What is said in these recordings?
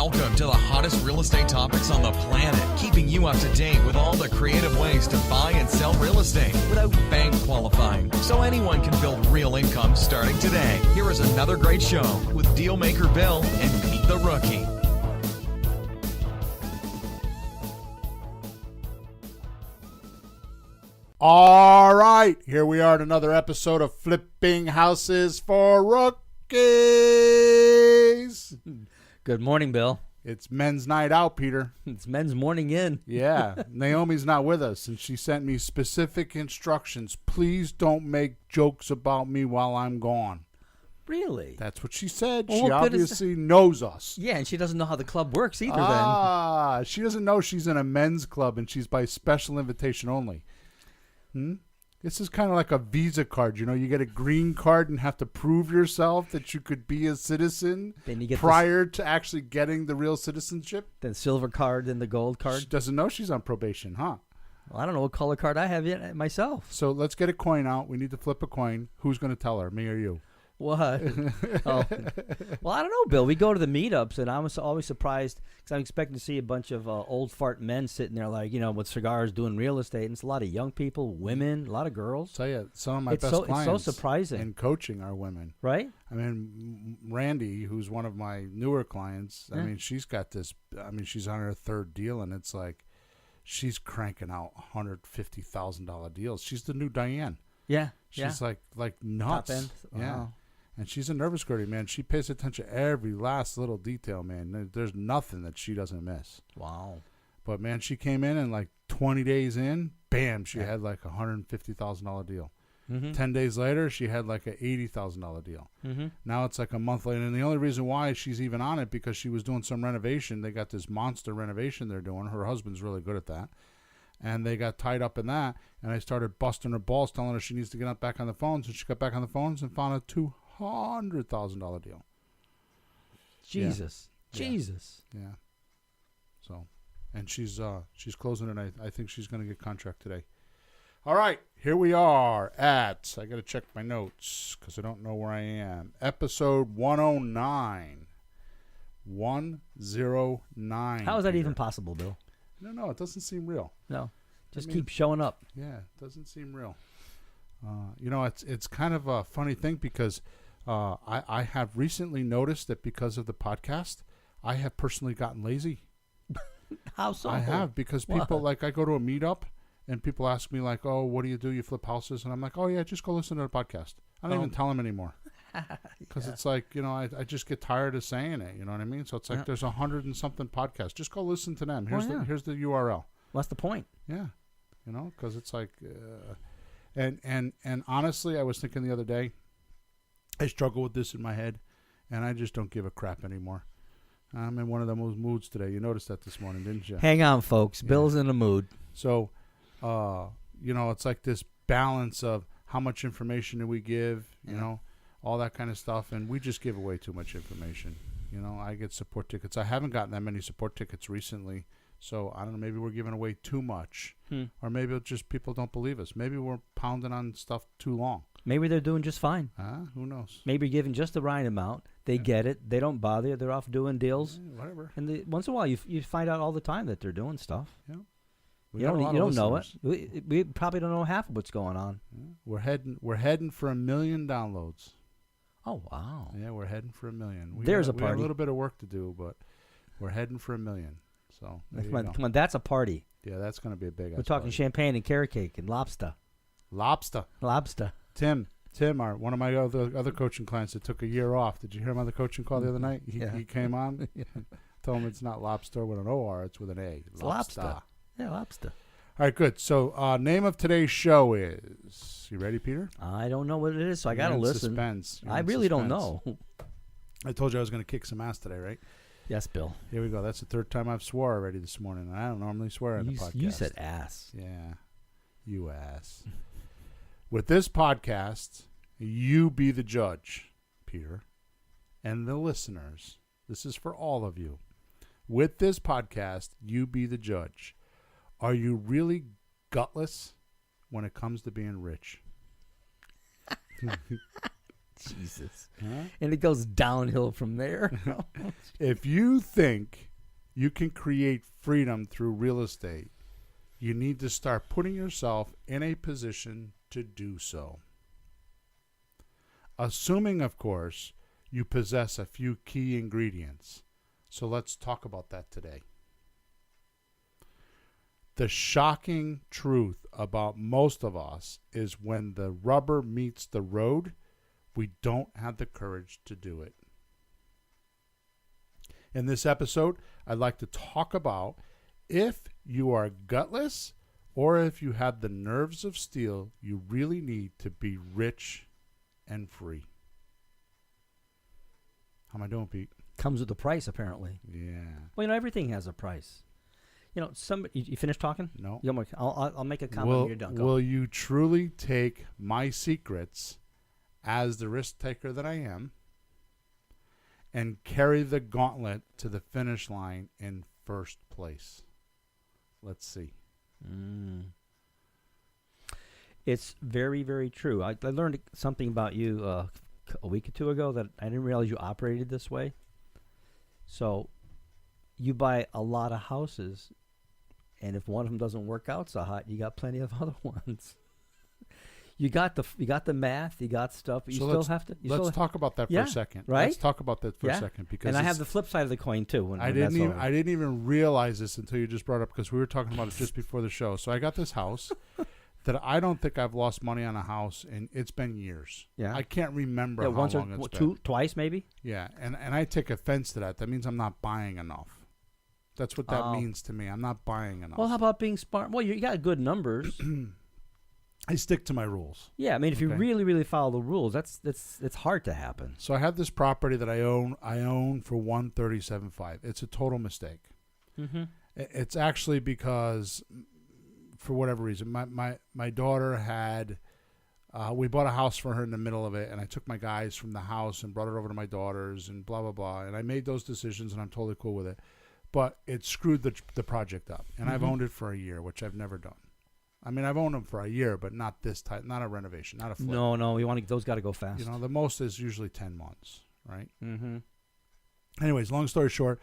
Welcome to the hottest real estate topics on the planet, keeping you up to date with all the creative ways to buy and sell real estate without bank qualifying, so anyone can build real income starting today. Here is another great show with Dealmaker Bill and Pete the Rookie. All right, here we are at another episode of Flipping Houses for Rookies. Good morning, Bill. It's men's night out, Peter. It's men's morning in. Yeah, Naomi's not with us, and she sent me specific instructions. Please don't make jokes about me while I'm gone. Really? That's what she said. Well, she obviously knows us. Yeah, and she doesn't know how the club works either She doesn't know she's in a men's club, and she's by special invitation only. This is kind of like a Visa card. You know, you get a green card and have to prove yourself that you could be a citizen Then you get prior to actually getting the real citizenship. then silver card, then the gold card. She doesn't know she's on probation, huh? Well, I don't know what color card I have yet myself. So let's get a coin out. We need to flip a coin. Who's going to tell her, me or you? What? Oh. Well, I don't know, Bill. We go to the meetups, and I'm always surprised because I'm expecting to see a bunch of old fart men sitting there, like, you know, with cigars doing real estate. And it's a lot of young people, women, a lot of girls. Tell you, some of my best It's clients so surprising. in coaching are women. Right? I mean, Randy, who's one of my newer clients, I mean, she's got this, she's on her third deal, and it's like she's cranking out $150,000 deals. She's the new Diane. Yeah. She's like nuts. Top end. Yeah. Wow. And she's a nervous girl, man. She pays attention to every last little detail, man. There's nothing that she doesn't miss. Wow. But, man, she came in and like 20 days in, bam, she had like a $150,000 deal. 10 days later, she had like an $80,000 deal. Now it's like a month later. And the only reason why she's even on it because she was doing some renovation. They got this monster renovation they're doing. Her husband's really good at that. And they got tied up in that. And I started busting her balls, telling her she needs to get back on the phones. And she got back on the phones and found a $200,000 deal. Jesus. Yeah. Jesus. Yeah. So, and she's closing it. I think she's going to get contract today. All right, here we are at, I got to check my notes because I don't know where I am. Episode 109. 109. How is that Peter. even possible, Bill? No, it doesn't seem real. No. Just keep showing up. Yeah, it doesn't seem real. You know, it's kind of a funny thing because I have recently noticed that because of the podcast, I have personally gotten lazy. How so? I have because people, like I go to a meetup and people ask me like, oh, what do? You flip houses? And I'm like, oh, yeah, just go listen to the podcast. I don't even tell them anymore because it's like, you know, I just get tired of saying it. You know what I mean? So it's like there's 100 and something podcasts. Just go listen to them. Here's the URL. What's the point? Yeah. You know, because it's like, and honestly, I was thinking the other day, I struggle with this in my head, and I just don't give a crap anymore. I'm in one of those moods today. You noticed that this morning, didn't you? Hang on, folks. Yeah. Bill's in a mood. So, you know, it's like this balance of how much information do we give, you know, all that kind of stuff, and we just give away too much information. You know, I get support tickets. I haven't gotten that many support tickets recently. So, I don't know, maybe we're giving away too much. Or maybe it's just people don't believe us. Maybe we're pounding on stuff too long. Maybe they're doing just fine. Who knows? Maybe giving just the right amount. They get it. They don't bother. They're off doing deals. Whatever. And once in a while, you find out all the time that they're doing stuff. Yeah. You don't know it. We probably don't know half of what's going on. Yeah. We're heading for 1 million downloads. Oh, wow. Yeah, we're heading for 1 million. We There's got a party. a little bit of work to do, but we're heading for 1 million. So come on, that's a party. Yeah, that's going to be a big. We're talking champagne and carrot cake and lobster. Lobster. Tim, one of my other coaching clients that took a year off. Did you hear him on the coaching call the other night? He came on. Told him it's not lobster with an O-R, it's with an A. It's lobster. Yeah, lobster. All right, good. So, name of today's show is. You ready, Peter? I don't know what it is, so I got to listen. Suspense. I really don't know. I told you I was going to kick some ass today, right? Yes, Bill. Here we go. That's the third time I've swore already this morning. I don't normally swear on the podcast. You said ass. Yeah, you ass. With this podcast, you be the judge, Peter, and the listeners. This is for all of you. With this podcast, you be the judge. Are you really gutless when it comes to being rich? Jesus. Huh? And it goes downhill from there. If you think you can create freedom through real estate, you need to start putting yourself in a position to do so. Assuming, of course, you possess a few key ingredients. So let's talk about that today. The shocking truth about most of us is when the rubber meets the road, we don't have the courage to do it. In this episode, I'd like to talk about if you are gutless or if you have the nerves of steel you really need to be rich and free. How am I doing, Pete? Comes with a price, apparently. Yeah. Well, everything has a price. You finished talking? No. I'll make a comment when you're done. Go. Will you truly take my secrets as the risk taker that I am and carry the gauntlet to the finish line in first place? Let's see. It's very, very true. I learned something about you a week or two ago that I didn't realize you operated this way. So you buy a lot of houses, and if one of them doesn't work out so hot, you got plenty of other ones. You got the math, you got stuff, but you So still have to. Let's talk about that for a second. Right? Let's talk about that for a second because and I have the flip side of the coin too. I didn't even realize this until you just brought it up because we were talking about it just before the show. So I got this house that I don't think I've lost money on a house, and it's been years. Yeah, I can't remember how once long or it's been. twice maybe. Yeah, and I take offense to that. That means I'm not buying enough. That's what that means to me. I'm not buying enough. Well, how about being smart? Well, you got good numbers. I stick to my rules. Yeah, I mean, if you really, really follow the rules, it's hard to happen. So I have this property that I own. I own for $137,500. It's a total mistake. Mm-hmm. It's actually because, for whatever reason, my daughter had. We bought a house for her in the middle of it, and I took my guys from the house and brought it over to my daughter's, and blah blah blah. And I made those decisions, and I'm totally cool with it. But it screwed the project up, and I've owned it for a year, which I've never done. I mean, I've owned them for a year, but not this type, not a renovation, not a flip. No, those got to go fast. The most is usually 10 months, right? Mm-hmm. Anyways, long story short,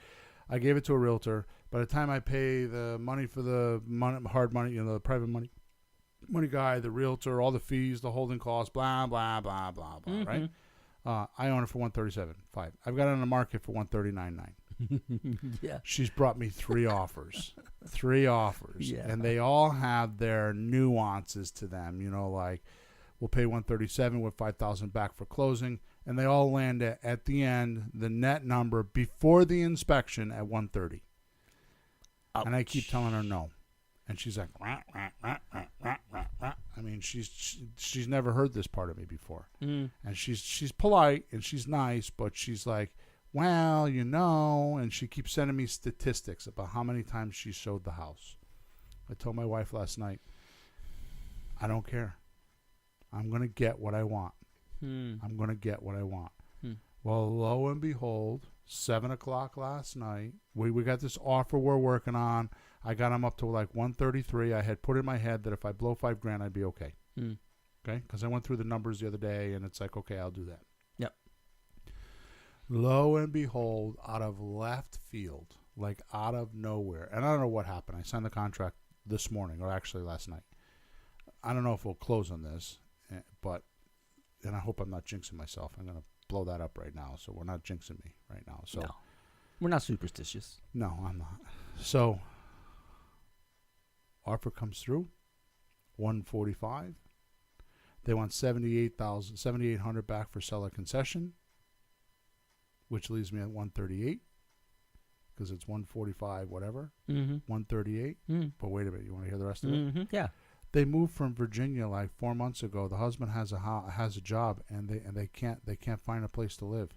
I gave it to a realtor. By the time I pay the money for the hard money, the private money guy, the realtor, all the fees, the holding costs, blah blah blah blah blah, right? I own it for $137,500. I've got it on the market for $139,900. Yeah. She's brought me 3 offers. 3 offers. Yeah. And they all have their nuances to them. Like we'll pay $137,000 with $5,000 back for closing. And they all land at the end, the net number before the inspection at $130,000. And I keep telling her no. And she's like, rah, rah, rah, rah, rah, rah, rah. I mean, she's never heard this part of me before. And she's polite and she's nice, but she's like, well, and she keeps sending me statistics about how many times she showed the house. I told my wife last night, I don't care. I'm going to get what I want. I'm going to get what I want. Well, lo and behold, 7 o'clock last night, we got this offer we're working on. I got him up to like 133. I had put in my head that if I blow $5,000, I'd be okay. Okay? Because I went through the numbers the other day, and it's like, okay, I'll do that. Yep. Lo and behold, out of left field, like out of nowhere, and I don't know what happened. I signed the contract this morning, or actually last night. I don't know if we'll close on this, and I hope I'm not jinxing myself. I'm going to blow that up right now, so we're not jinxing me right now. So no, we're not superstitious. No, I'm not. So offer comes through, $145,000. They want $78,800 back for seller concession, which leaves me at $138,000 because it's $145,000, whatever. $138,000. But wait a minute, you want to hear the rest of it? Yeah. They moved from Virginia like 4 months ago. The husband has a job, and they can't find a place to live.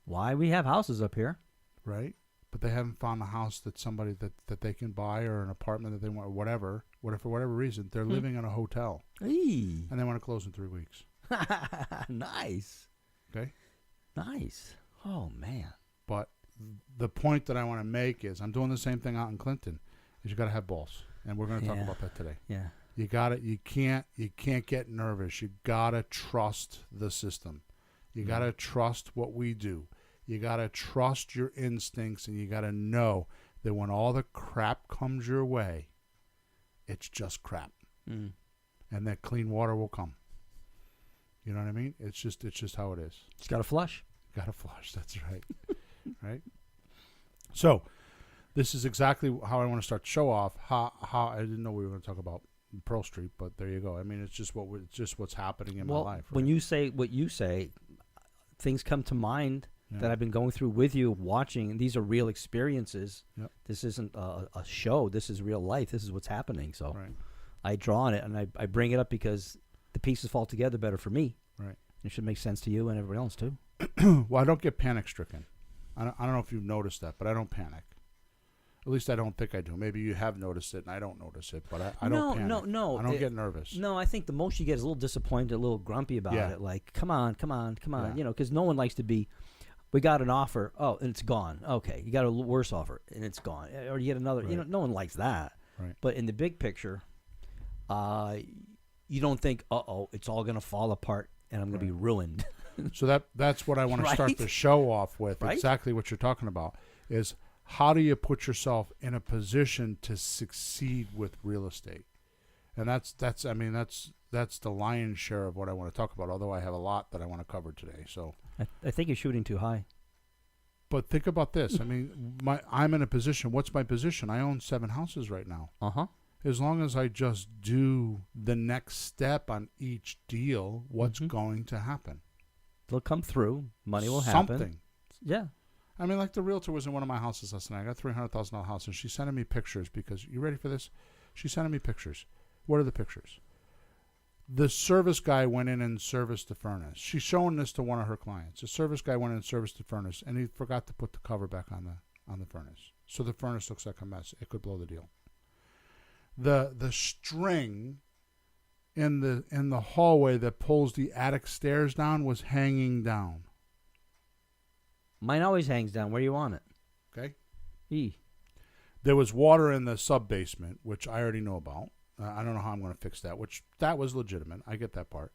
Why? We have houses up here, right? But they haven't found a house that somebody that they can buy, or an apartment that they want, or whatever. For whatever reason, they're living in a hotel, and they want to close in 3 weeks. Nice. Okay. Nice. Oh man. But the point that I want to make is, I'm doing the same thing out in Clinton. Is you got to have balls, and we're going to talk about that today. Yeah. You can't get nervous. You gotta trust the system. You gotta trust what we do. You gotta trust your instincts, and you gotta know that when all the crap comes your way, it's just crap, and that clean water will come. You know what I mean? It's just how it is. It's got to flush. Got to flush. That's right. Right. So, this is exactly how I want to start to show off how I didn't know we were going to talk about Pearl Street, but there you go. I mean, it's just what's happening in my life. Right? When you say what you say, things come to mind that I've been going through with you, watching, and these are real experiences. Yep. This isn't a show. This is real life. This is what's happening. So I draw on it, and I bring it up because the pieces fall together better for me. Right. It should make sense to you and everyone else too. Well, I don't get panic-stricken. I don't know if you've noticed that, but I don't panic. At least I don't think I do. Maybe you have noticed it, and I don't notice it, but I don't panic. No. I don't get nervous. No, I think the most you get is a little disappointed, a little grumpy about it. Like, come on. Yeah. You know, because no one likes to be, we got an offer, and it's gone. Okay, you got a worse offer, and it's gone. Or you get another, you know, no one likes that. Right. But in the big picture, you don't think, it's all going to fall apart, and I'm going to be ruined. So that's what I want to start the show off with. Right? Exactly what you're talking about is how do you put yourself in a position to succeed with real estate? And that's the lion's share of what I want to talk about, although I have a lot that I want to cover today. So I think you're shooting too high. But think about this. I mean, I'm in a position. What's my position? I own 7 houses right now. As long as I just do the next step on each deal, what's going to happen? They'll come through. Money will happen. Something. Yeah. I mean, like the realtor was in one of my houses last night. I got a $300,000 house, and she's sending me pictures because, you ready for this? She's sending me pictures. What are the pictures? The service guy went in and serviced the furnace. She's showing this to one of her clients. The service guy went in and serviced the furnace, and he forgot to put the cover back on the furnace. So the furnace looks like a mess. It could blow the deal. The string in the hallway that pulls the attic stairs down was hanging down. Mine always hangs down. Where do you want it? Okay. There was water in the sub-basement, which I already know about. I don't know how I'm going to fix that, that was legitimate. I get that part.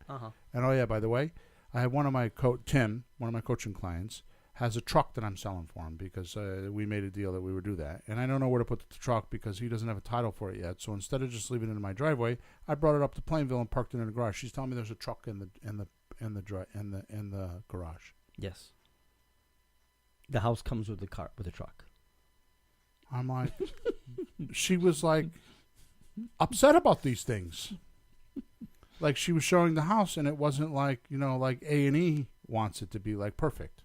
And by the way, I have one of my Tim, one of my coaching clients, has a truck that I'm selling for him because we made a deal that we would do that. And I don't know where to put the truck because he doesn't have a title for it yet. So instead of just leaving it in my driveway, I brought it up to Plainville and parked it in the garage. She's telling me there's a truck in the garage. Yes. The house comes with the truck. I'm like, she was like upset about these things. Like she was showing the house and it wasn't like, like A&E wants it to be like perfect.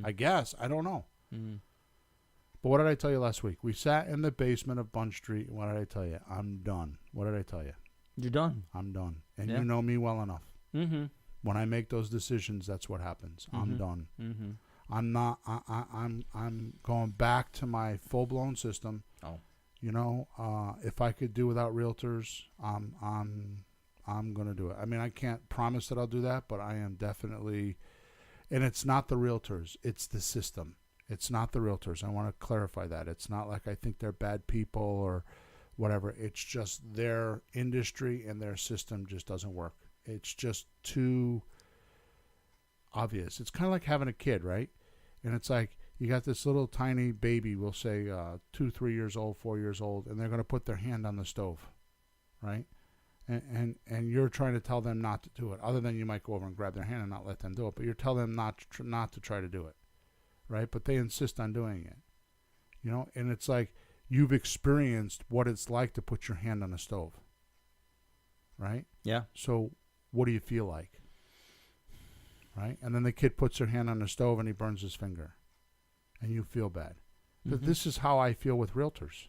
I guess. I don't know. But what did I tell you last week? We sat in the basement of Bunch Street. And what did I tell you? I'm done. What did I tell you? You're done. I'm done. And you know me well enough. When I make those decisions, that's what happens. I'm done. I'm not. I'm going back to my full-blown system. If I could do without realtors, I'm going to do it. I mean, I can't promise that I'll do that, but I am definitely. And it's not the realtors. It's the system. It's not the realtors. I want to clarify that. It's not like I think they're bad people or whatever. It's just their industry and their system just doesn't work. It's just too obvious. It's kind of like having a kid, right? And it's like you got this little tiny baby, we'll say 2, 3 years old, 4 years old, and they're going to put their hand on the stove, right? And you're trying to tell them not to do it. Other than you might go over and grab their hand and not let them do it, but you're telling them not to try to do it, right? But they insist on doing it, And it's like you've experienced what it's like to put your hand on a stove, right? Yeah. So what do you feel like, right? And then the kid puts their hand on the stove and he burns his finger, and you feel bad. But this is how I feel with realtors.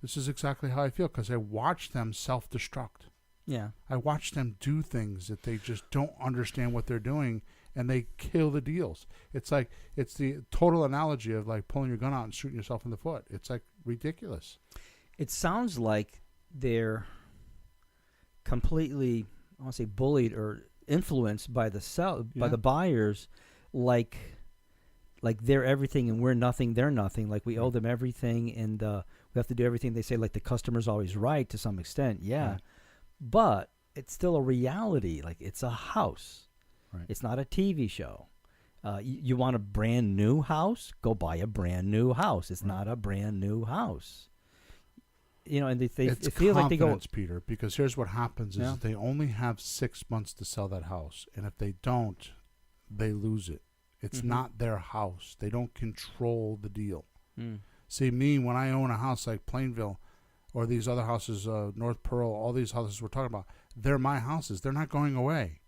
This is exactly how I feel because I watch them self-destruct. Yeah. I watch them do things that they just don't understand what they're doing, and they kill the deals. It's like it's the total analogy of like pulling your gun out and shooting yourself in the foot. It's like ridiculous. It sounds like they're completely, I want to say, bullied or influenced by by the buyers, like they're everything and we're nothing, they're nothing. Like we owe them everything, and we have to do everything they say. Like the customer's always right to some extent, yeah. but it's still a reality. Like, it's a house. Right. It's not a TV show. You want a brand new house? Go buy a brand new house. It's not a brand new house. You know, and it feels like they go. Peter, because here's what happens: is they only have 6 months to sell that house, and if they don't, they lose it. It's not their house. They don't control the deal. See, me, when I own a house like Plainville, or these other houses, North Pearl, all these houses we're talking about, they're my houses. They're not going away.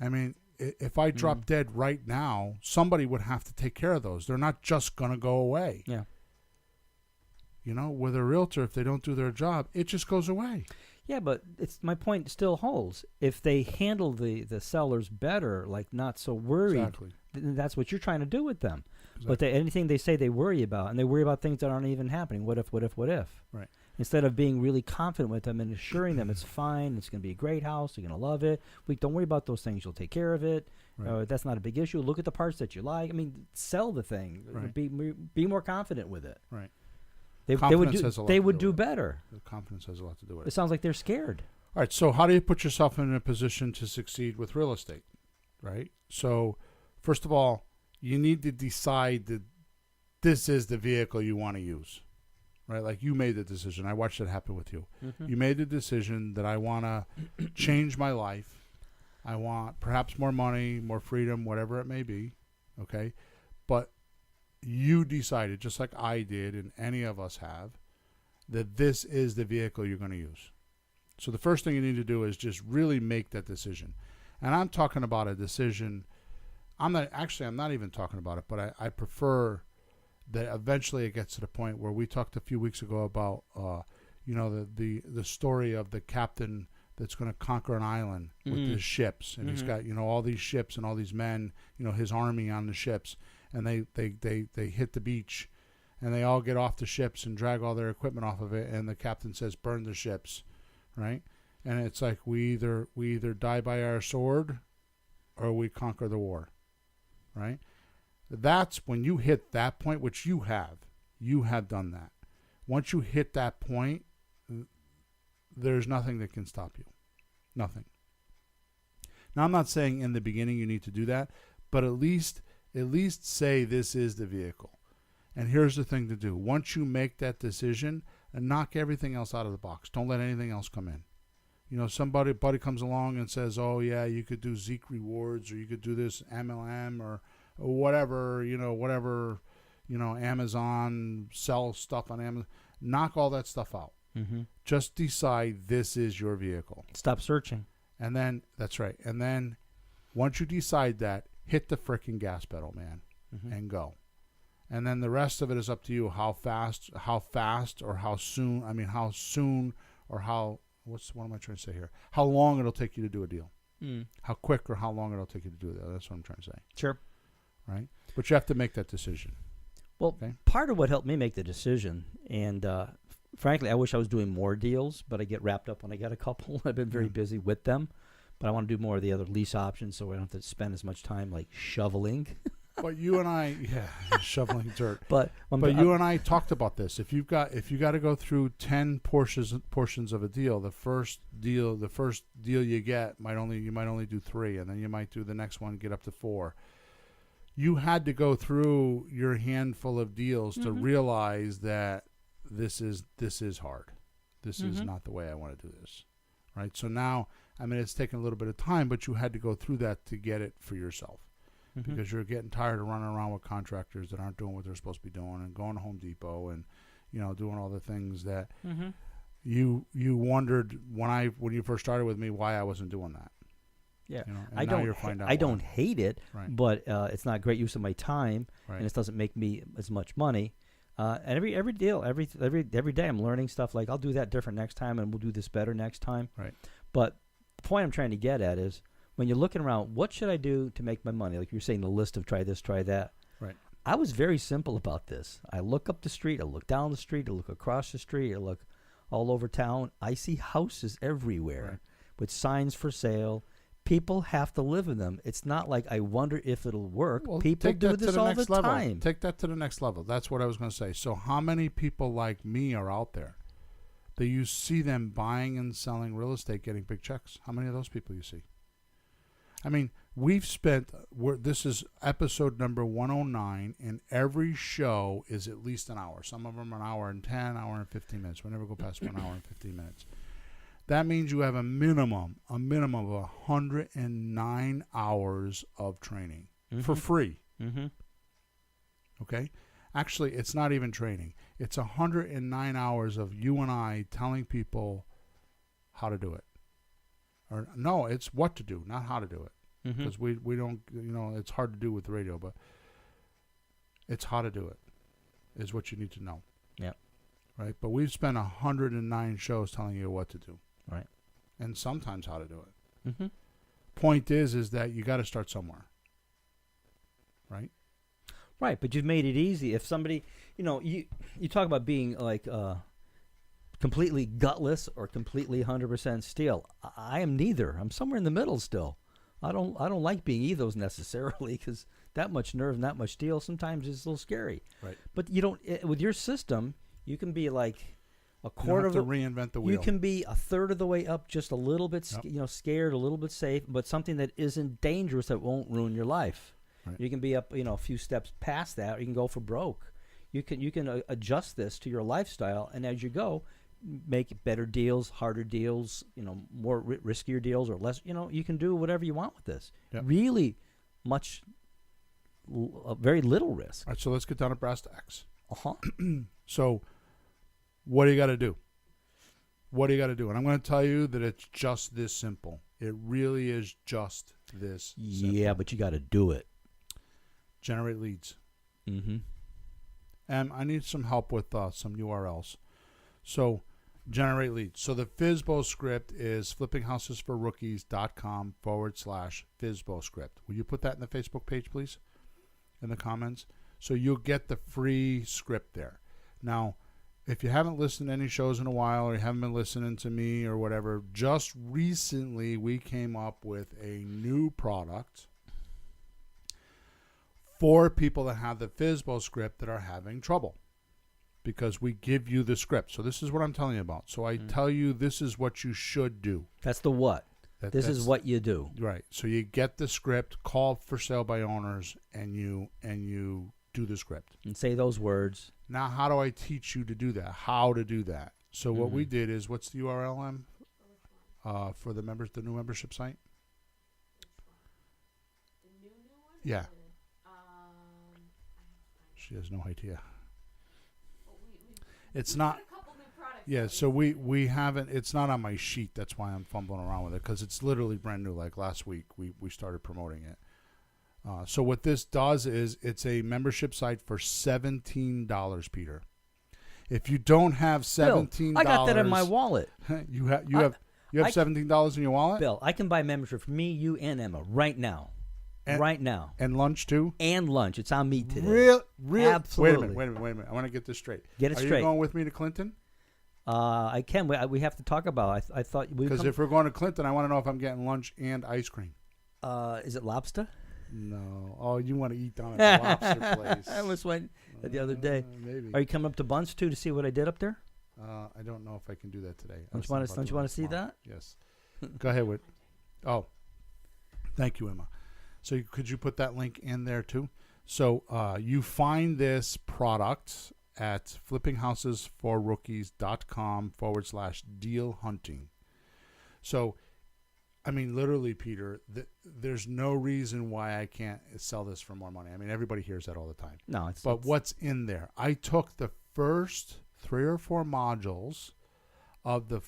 I mean, if I drop dead right now, somebody would have to take care of those. They're not just going to go away. Yeah. You know, with a realtor, if they don't do their job, it just goes away. Yeah, but my point still holds. If they handle the sellers better, like not so worried, then that's what you're trying to do with them. Exactly. But anything they say they worry about, and they worry about things that aren't even happening. What if? Right. Instead of being really confident with them and assuring them it's fine, it's going to be a great house, you're going to love it. Don't worry about those things. You'll take care of it. Right. That's not a big issue. Look at the parts that you like. I mean, sell the thing. Right. Be more confident with it. Right. They would do better. The confidence has a lot to do with it. It sounds like they're scared. All right. So how do you put yourself in a position to succeed with real estate? Right. So first of all, you need to decide that this is the vehicle you want to use. Right? Like, you made the decision. I watched it happen with you. You made the decision that I want to change my life. I want perhaps more money, more freedom, whatever it may be. Okay? But you decided, just like I did and any of us have, that this is the vehicle you're going to use. So the first thing you need to do is just really make that decision. And I'm talking about a decision. I'm not even talking about it, but I prefer that eventually it gets to the point where we talked a few weeks ago about, the story of the captain that's going to conquer an island with his ships. And he's got, all these ships and all these men, his army on the ships. And they hit the beach, and they all get off the ships and drag all their equipment off of it. And the captain says, burn the ships, right? And it's like, we either die by our sword or we conquer the war, right? That's when you hit that point, which you have done that. Once you hit that point, there's nothing that can stop you. Nothing. Now, I'm not saying in the beginning you need to do that, but at least say this is the vehicle. And here's the thing to do. Once you make that decision, and knock everything else out of the box. Don't let anything else come in. Somebody comes along and says, oh, yeah, you could do Zeek rewards, or you could do this MLM, or whatever, Amazon, sell stuff on Amazon. Knock all that stuff out. Just decide this is your vehicle. Stop searching. And then, that's right. And then once you decide that, hit the frickin' gas pedal, man, and go. And then the rest of it is up to you. How fast, or how soon, or what am I trying to say here? How long it'll take you to do a deal. How quick or how long it'll take you to do that. That's what I'm trying to say. Sure. Right? But you have to make that decision. Well, part of what helped me make the decision, and frankly, I wish I was doing more deals, but I get wrapped up when I get a couple. I've been very busy with them, but I want to do more of the other lease options so I don't have to spend as much time like shoveling. But you and I, shoveling dirt. But you and I talked about this. If you got to go through 10 portions of a deal, the first deal you get you might only do 3, and then you might do the next one, get up to 4. You had to go through your handful of deals to realize that this is hard. This is not the way I want to do this, right? So now, it's taken a little bit of time, but you had to go through that to get it for yourself. Because you're getting tired of running around with contractors that aren't doing what they're supposed to be doing, and going to Home Depot and doing all the things that you wondered when you first started with me why I wasn't doing that. Yeah, I don't hate it, right. But it's not great use of my time, right. And it doesn't make me as much money. And every deal, every day, I'm learning stuff. Like, I'll do that different next time, and we'll do this better next time. Right. But the point I'm trying to get at is, when you're looking around, what should I do to make my money? Like you're saying, the list of try this, try that. Right. I was very simple about this. I look up the street, I look down the street, I look across the street, I look all over town. I see houses everywhere with signs for sale. People have to live in them. It's not like I wonder if it'll work. Well, people do this all the time. Take that to the next level. That's what I was going to say. So how many people like me are out there that you see them buying and selling real estate, getting big checks. How many of those people you see? I mean, we've spent, this is episode number 109, and every show is at least an hour. Some of them are an hour and 10, hour and 15 minutes. We never go past 1 hour and 15 minutes. That means you have a minimum of 109 hours of training for free. Mm-hmm. Okay? Actually, it's not even training. It's 109 hours of you and I telling people how to do it. Or no, it's what to do, not how to do it. Because we don't, it's hard to do with the radio, but it's how to do it is what you need to know. Yeah. Right? But we've spent 109 shows telling you what to do. Right. And sometimes how to do it. Mm-hmm. Point is that you got to start somewhere. Right? Right, but you've made it easy. If somebody, you talk about being like completely gutless or completely 100% steel. I am neither. I'm somewhere in the middle still. I don't like being either necessarily because that much nerve and that much steel sometimes is a little scary. Right. But you don't. With your system, you can be like a quarter of the reinvent the wheel. You can be a third of the way up, just a little bit, scared, a little bit safe, but something that isn't dangerous that won't ruin your life. Right. You can be up, a few steps past that, or you can go for broke. You can adjust this to your lifestyle, and as you go, make better deals, harder deals, more riskier deals, or less. You can do whatever you want with this. Yep. Really, very little risk. All right, so let's get down to brass tacks. So, what do you got to do? What do you got to do? And I'm going to tell you that it's just this simple. It really is just this simple. Yeah, but you got to do it. Generate leads. Mm-hmm. And I need some help with some URLs. So, generate leads. So, the FSBO script is flippinghouses4rookies.com/FSBO script. Will you put that in the Facebook page, please? In the comments? So, you'll get the free script there. Now, if you haven't listened to any shows in a while or you haven't been listening to me or whatever, just recently we came up with a new product for people that have the FSBO script that are having trouble, because we give you the script. So this is what I'm telling you about. So I tell you this is what you should do. That's the what. This is what you do. Right. So you get the script, call for sale by owners, and you do the script. And say those words. Now, how do I teach you to do that? How to do that? So what we did is, what's the URL for the members, the new membership site? The new one? Yeah. She has no idea. It's not. Yeah, so we haven't. It's not on my sheet. That's why I'm fumbling around with it, because it's literally brand new. Like last week, we started promoting it. So what this does is it's a membership site for $17, Peter. If you don't have $17, I got that in my wallet. you have $17 in your wallet. Bill, I can buy membership for me, you, and Emma right now. Right now. And lunch too? And lunch. It's on me today. Real? Absolutely. Wait a minute. I want to get this straight. Get it Are straight. you going with me to Clinton? I can. We have to talk about it. I thought we. Because if we're going to Clinton, I want to know if I'm getting lunch and ice cream. Is it lobster? No. Oh, you want to eat down at the lobster place. I was waiting the other day. Maybe. Are you coming up to Bunce too to see what I did up there? I don't know if I can do that today. Don't you want to see that? Yes. Go ahead, Whit. Oh, thank you, Emma. So could you put that link in there too? So you find this product at flippinghouses4rookies.com/deal hunting. So, I mean, literally, Peter, there's no reason why I can't sell this for more money. I mean, everybody hears that all the time. No, But what's in there? I took the first 3 or 4 modules of the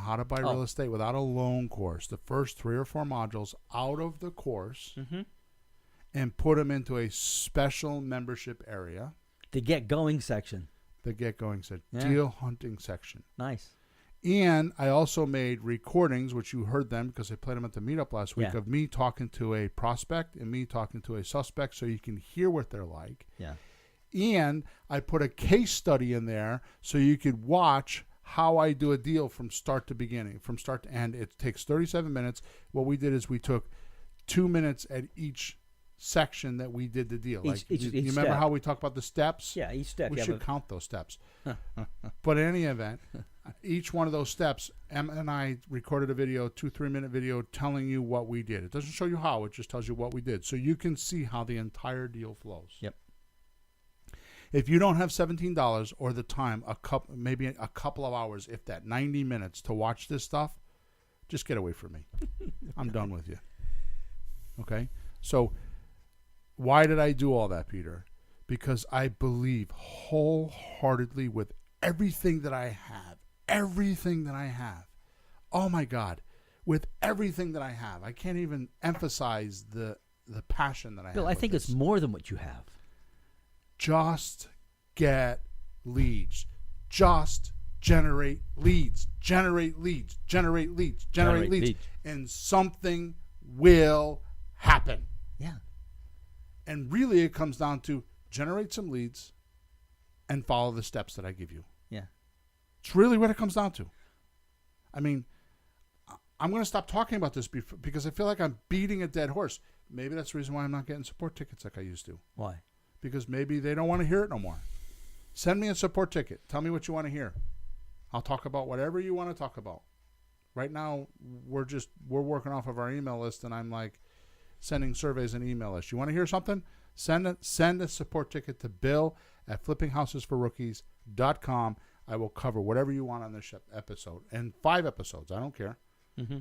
how to buy real estate without a loan course. The first 3 or 4 modules out of the course and put them into a special membership area. The get going section. Deal hunting section. Nice. And I also made recordings, which you heard them because I played them at the meetup last week, of me talking to a prospect and me talking to a suspect, so you can hear what they're like. Yeah. And I put a case study in there so you could watch how I do a deal from start to beginning, from start to end. It takes 37 minutes. What we did is we took 2 minutes at each section that we did the deal. You remember step. how we talk about the steps? Yeah, each step. We should count those steps. But in any event, Each one of those steps, Em and I recorded a video, 2-3 minute video telling you what we did. It doesn't show you how, it just tells you what we did. So you can see how the entire deal flows. Yep. If you don't have $17 or the time, maybe a couple of hours, if that, 90 minutes to watch this stuff, just get away from me. I'm done with you. Okay? So why did I do all that, Peter? Because I believe wholeheartedly with everything that I have. Oh my God. With everything that I have. I can't even emphasize the passion that I have. Bill, I think it's more than what you have. Just get leads. Just generate leads. Generate leads. And something will happen. Yeah. And really it comes down to generate some leads and follow the steps that I give you. Yeah. It's really what it comes down to. I mean, I'm going to stop talking about this because I feel like I'm beating a dead horse. Maybe that's the reason why I'm not getting support tickets like I used to. Why? Because maybe they don't want to hear it no more. Send me a support ticket. Tell me what you want to hear. I'll talk about whatever you want to talk about. Right now, we're working off of our email list, and I'm like sending surveys and email lists. You want to hear something? Send a support ticket to bill@flippinghousesforrookies.com. I will cover whatever you want on this episode. And 5 episodes. I don't care. Mm-hmm.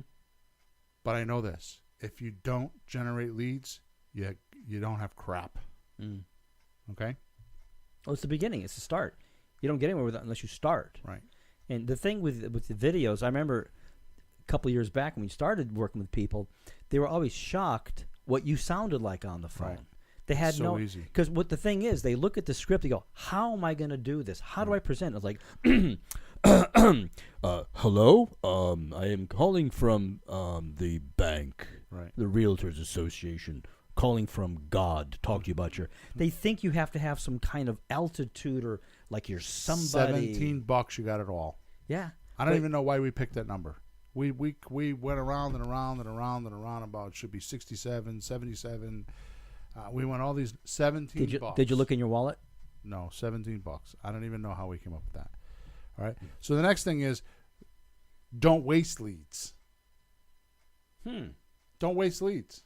But I know this. If you don't generate leads, you don't have crap. Mm. Okay? Well, it's the beginning. It's the start. You don't get anywhere with it unless you start. Right. And the thing with the videos, I remember a couple of years back when we started working with people, they were always shocked what you sounded like on the phone. Right. They had so easy. Because what the thing is, they look at the script, they go, how am I going to do this? How do I present? It's like, hello, I am calling from the bank, Right. the Realtors Association, calling from God to talk to you about your... they think you have to have some kind of altitude or like you're somebody. $17, you got it all. Yeah. I don't even know why we picked that number. We went around and around and around and around about it should be 67, 77. We went all these $17. Did you look in your wallet? No, $17. I don't even know how we came up with that. All right. So the next thing is, don't waste leads. Don't waste leads.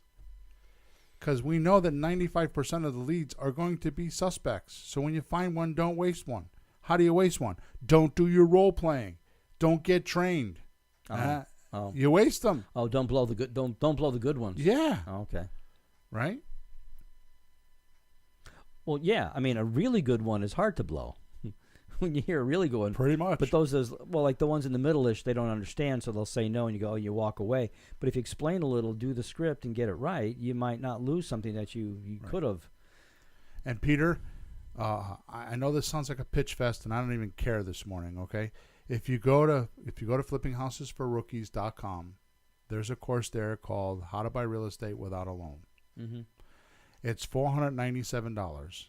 Because we know that 95% of the leads are going to be suspects. So when you find one, don't waste one. How do you waste one? Don't do your role playing. Don't get trained. You waste them. Oh, don't blow the good. Don't blow the good ones. Yeah. Oh, okay. Right. Well, yeah. I mean, a really good one is hard to blow. When you hear a really good one, Pretty much. But like the ones in the middle-ish, they don't understand, so they'll say no, and you go, you walk away. But if you explain a little, do the script, and get it right, you might not lose something that you could have. And Peter, I know this sounds like a pitch fest, and I don't even care this morning. Okay, if you go to flippinghousesforrookies.com, there's a course there called How to Buy Real Estate Without a Loan. Mm-hmm. It's $497.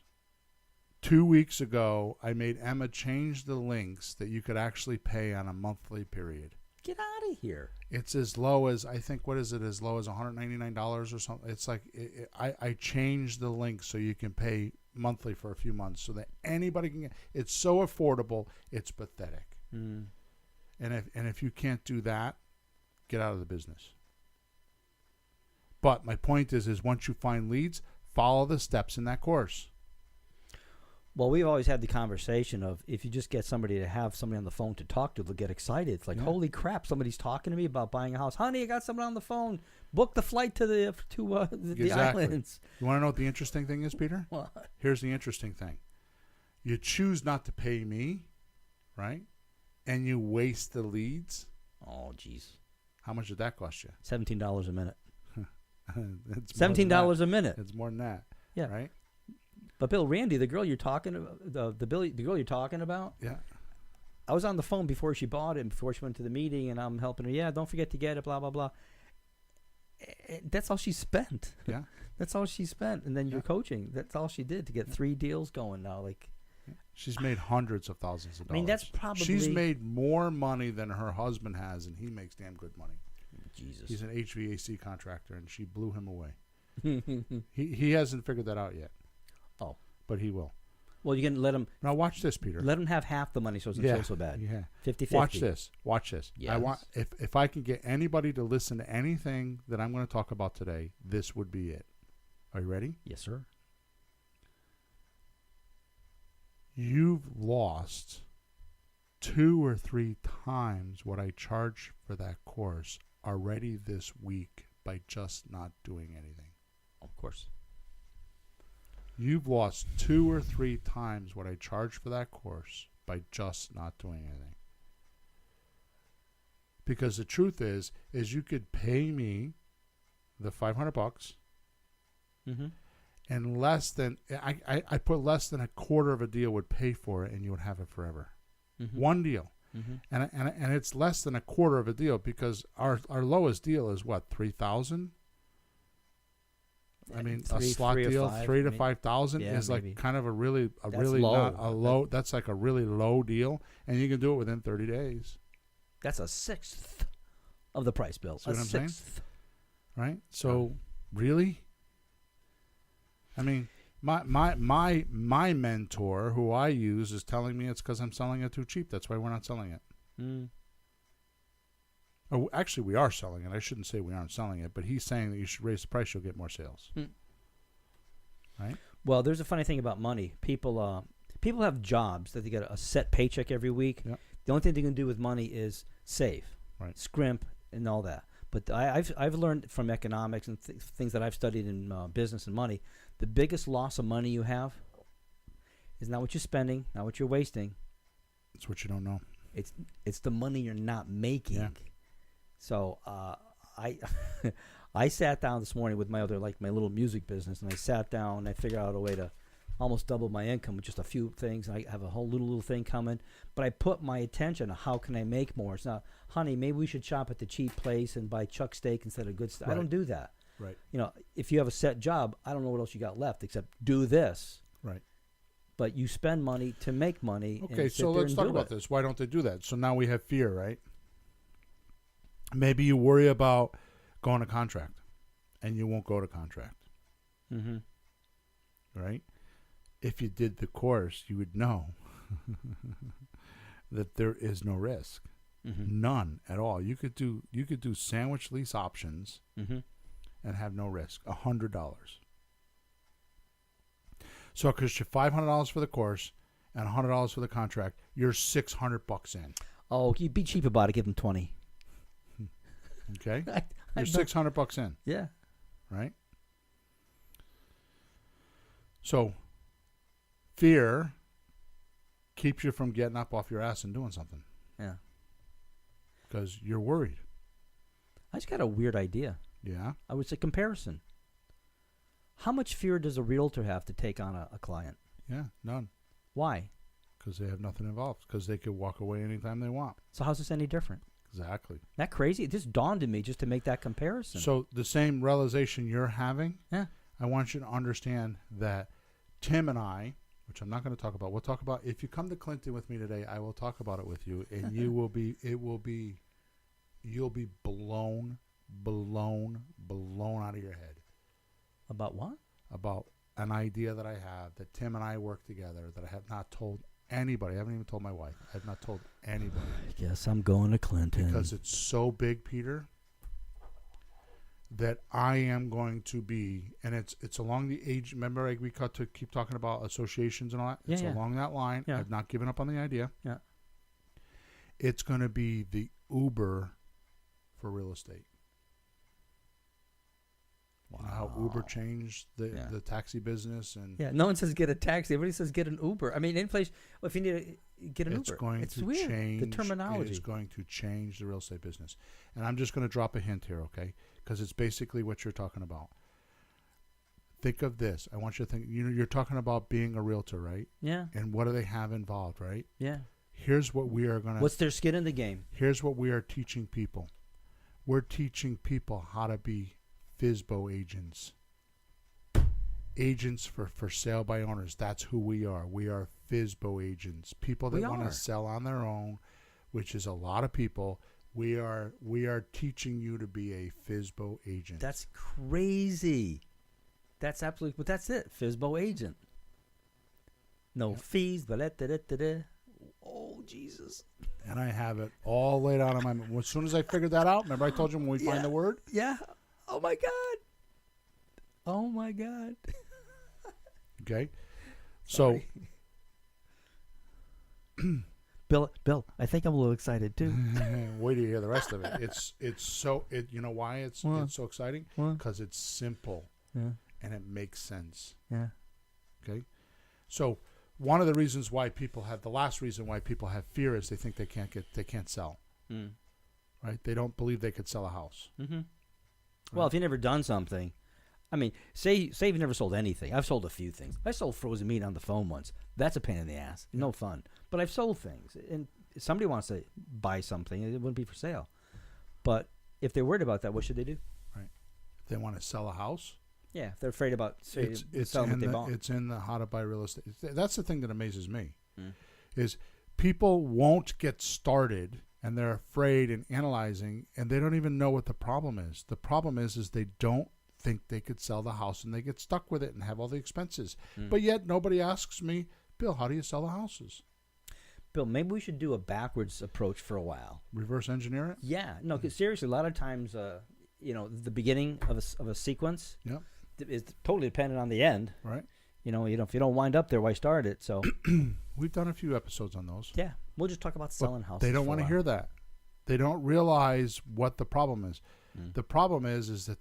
2 weeks ago, I made Emma change the links that you could actually pay on a monthly period. Get out of here. It's as low as, I think, what is it, as low as $199 or something? It's like, I changed the link so you can pay monthly for a few months so that anybody can get, it's so affordable, it's pathetic. Mm. And if you can't do that, get out of the business. But my point is once you find leads, follow the steps in that course. Well, we've always had the conversation of if you just get somebody to have somebody on the phone to talk to, they'll get excited. It's like, holy crap, somebody's talking to me about buying a house. Honey, I got someone on the phone. Book the flight to the islands. You want to know what the interesting thing is, Peter? What? Here's the interesting thing. You choose not to pay me, right? And you waste the leads. Oh, jeez. How much did that cost you? $17 a minute. It's $17 a minute. It's more than that. Yeah. Right? But Bill, Randy, the girl you're talking about, the girl you're talking about. Yeah. I was on the phone before she bought it, and before she went to the meeting, and I'm helping her. Yeah, don't forget to get it. Blah blah blah. That's all she spent. Yeah. That's all she spent, and then you're coaching. That's all she did to get 3 deals going now. Like, she's made hundreds of thousands of dollars. I mean, that's probably she's made more money than her husband has, and he makes damn good money. Jesus. He's an HVAC contractor, and she blew him away. He hasn't figured that out yet. Oh, but he will. Well, you can let them. Now watch this, Peter. Let them have half the money, so it doesn't feel so bad. Yeah. 50-50. Watch this. Watch this. Yes. I want if I can get anybody to listen to anything that I'm going to talk about today, this would be it. Are you ready? Yes, sir. You've lost 2 or 3 times what I charged for that course already this week by just not doing anything. Of course. You've lost 2 or 3 times what I charged for that course by just not doing anything. Because the truth is you could pay me the $500 Mm-hmm. and less than I put less than a quarter of a deal would pay for it, and you would have it forever. Mm-hmm. One deal. Mm-hmm. And it's less than a quarter of a deal because our lowest deal is what, 3,000? I mean, a slot deal, 3 to 5,000 is like maybe. kind of a really low. not a low. That's like a really low deal, and you can do it within 30 days. That's a sixth of the price, Bill. See what I'm saying? Right? So, Oh. really? I mean, my mentor, who I use, is telling me it's because I'm selling it too cheap. That's why we're not selling it. Mm. Oh, actually, we are selling it. I shouldn't say we aren't selling it, but he's saying that you should raise the price. You'll get more sales. Mm. Right? Well, there's a funny thing about money. People have jobs that they get a set paycheck every week. Yep. The only thing they can do with money is save, Right. scrimp, and all that. But I've learned from economics and things that I've studied in business and money, the biggest loss of money you have is not what you're spending, not what you're wasting. It's what you don't know. It's the money you're not making. Yeah. So I sat down this morning with my little music business, and I sat down and I figured out a way to almost double my income with just a few things. I have a whole little thing coming, but I put my attention on how can I make more. It's not, honey, maybe we should shop at the cheap place and buy chuck steak instead of good stuff. Right. I don't do that. Right. You know, if you have a set job, I don't know what else you got left except do this. Right. But you spend money to make money. Okay, and so let's talk about this. Why don't they do that? So now we have fear, right? Maybe you worry about going to contract, and you won't go to contract, Mm-hmm. right? If you did the course, you would know that there is no risk, Mm-hmm. none at all. You could do sandwich lease options Mm-hmm. and have no risk, $100. So it costs you $500 for the course and $100 for the contract. You're $600 in. Oh, you be cheap about it. Give them 20. Okay, I you're don't- $600 in, Yeah. right? So fear keeps you from getting up off your ass and doing something Yeah. because you're worried. I just got a weird idea. Yeah. I would say comparison. How much fear does a realtor have to take on a client? Yeah. None. Why? Because they have nothing involved. Because they could walk away anytime they want. So how's this any different? Exactly. Isn't that crazy? It just dawned on me just to make that comparison. So the same realization you're having, yeah. I want you to understand that Tim and I, which I'm not going to talk about, we'll talk about, if you come to Clinton with me today, I will talk about it with you, and you'll be blown out of your head About what? about an idea that I have that Tim and I work together that I have not told anybody. I haven't even told my wife. I have not told anybody. I guess I'm going to Clinton. Because it's so big, Peter, that I am going to be, and it's along the age. Remember, we keep talking about associations and all that. Yeah, It's yeah. along that line. Yeah. I've not given up on the idea. Yeah. It's going to be the Uber for real estate. You know how Uber changed the taxi business, and Yeah, no one says get a taxi. Everybody says get an Uber. I mean, any place, well, if you need to get an it's Uber, going it's to weird. change The terminology. It's going to change the real estate business. And I'm just going to drop a hint here, okay? Because it's basically what you're talking about. Think of this. I want you to think, you're talking about being a realtor, right? Yeah, And what do they have involved, right? yeah. Here's what we are going to What's their skin in the game? Here's what we are teaching people. We're teaching people how to be FSBO agents. Agents for sale by owners. That's who we are. We are FSBO agents. People that We want are. to sell on their own, which is a lot of people. We are teaching you to be a FSBO agent. That's crazy. That's absolutely, but that's it. FSBO agent. No fees. Da-da-da-da-da. Oh, Jesus. And I have it all laid out on my. As soon as I figured that out, remember I told you when we find the word. Yeah. Oh my God. Oh my God. Okay. So, Bill, I think I'm a little excited too. wait till you hear the rest of it. It's so you know why it's so exciting? What? Because it's simple Yeah. and it makes sense. Yeah. Okay. So one of the reasons why the last reason why people have fear is they think they can't sell. Mm. Right? They don't believe they could sell a house. Mm-hmm. Well, if you've never done something, I mean, say you've never sold anything. I've sold a few things. I sold frozen meat on the phone once. That's a pain in the ass. No fun. But I've sold things. And if somebody wants to buy something, it wouldn't be for sale. But if they're worried about that, what should they do? Right. If they want to sell a house, Yeah, if they're afraid about it's selling what in they the, bought. it's in the how to buy real estate. That's the thing that amazes me, Mm. is people won't get started and they're afraid and analyzing and they don't even know what the problem is. The problem is they don't think they could sell the house and they get stuck with it and have all the expenses. But yet nobody asks me, Bill, how do you sell the houses? Bill, maybe we should do a backwards approach for a while. Reverse engineer it? Yeah, no, 'cause seriously, a lot of times, the beginning of a sequence Yep. is totally dependent on the end. Right. You know, if you don't wind up there, why start it? So We've done a few episodes on those. yeah, we'll just talk about selling houses. They don't want to hear that. They don't realize what the problem is. Mm. The problem is that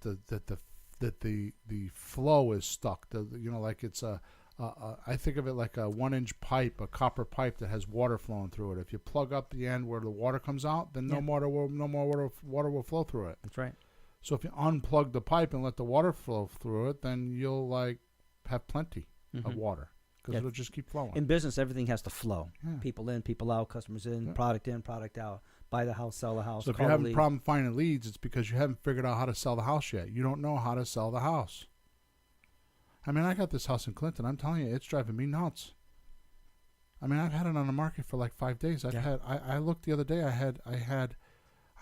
the flow is stuck. Like it's I think of it like a 1-inch pipe, a copper pipe that has water flowing through it. If you plug up the end where the water comes out, then no more water will flow through it. That's right. So if you unplug the pipe and let the water flow through it, then you'll have plenty of water because it'll just keep flowing. In business, everything has to flow. Yeah. People in, people out, customers in, product out. Buy the house, sell the house. So if you're having a problem finding leads, it's because you haven't figured out how to sell the house yet. You don't know how to sell the house. I mean, I got this house in Clinton. I'm telling you, it's driving me nuts. I mean, I've had it on the market for like 5 days. I looked the other day. I had I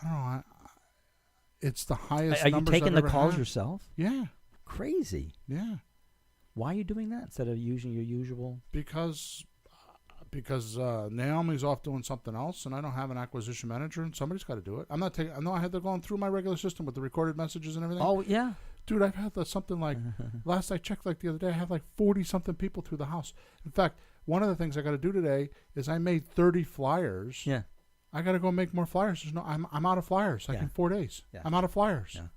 don't know. It's the highest. Are you numbers taking I've the ever calls had. yourself? Yeah, Crazy. yeah. Why are you doing that instead of using your usual? Because Naomi's off doing something else, and I don't have an acquisition manager, and somebody's got to do it. I'm not taking. I know I had to go through my regular system with the recorded messages and everything. Oh yeah. Dude, I've had something like last I checked, like the other day, I had like 40 something people through the house. In fact, one of the things I got to do today is I made 30 flyers. Yeah. I got to go make more flyers. I'm out of flyers. Like Yeah. in 4 days. Yeah. I'm out of flyers. Yeah.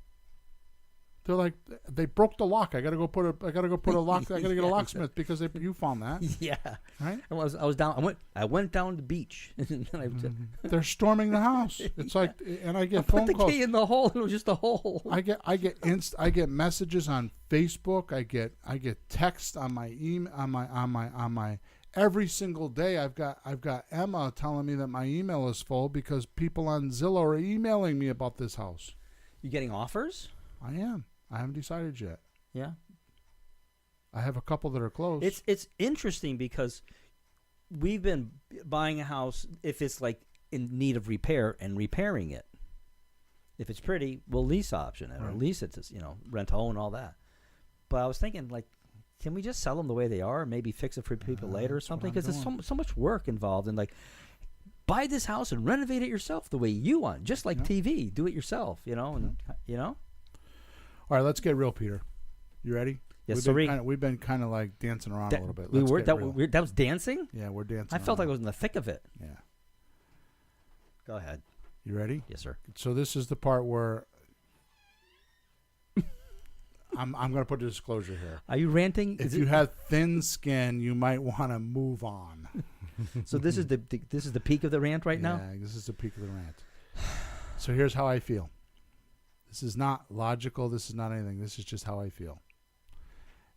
They're like, they broke the lock. I got to go put a lock. I got to get a locksmith because you found that. Yeah. Right? I was down. I went down to the beach. And then They're storming the house. It's like, and I get put phone the calls. key in the hole. It was just a hole. I get messages on Facebook. I get text on my email on my every single day. I've got Emma telling me that my email is full because people on Zillow are emailing me about this house. You getting offers? I am. I haven't decided yet. Yeah. I have a couple that are close. It's interesting because we've been buying a house if it's like in need of repair and repairing it. If it's pretty, we'll lease option it or Right. lease it to rent a home and all that. But I was thinking like, can we just sell them the way they are? Maybe fix it for people later or that's what something? I'm Because there's doing. so much work involved in like buy this house and renovate it yourself the way you want, just like TV. Do it yourself, and All right, let's get real, Peter. You ready? Yes, We've been kind of like dancing around a little bit. We Let's were get that, real. that was dancing. Yeah, we're dancing. I felt like I around. was in the thick of it. Yeah. Go ahead. You ready? Yes, sir. So this is the part where I'm going to put a disclosure here. Are you ranting? If you have thin skin, you might want to move on. So this is the peak of the rant right now. Yeah, this is the peak of the rant. So here's how I feel. This is not logical. This is not anything. This is just how I feel.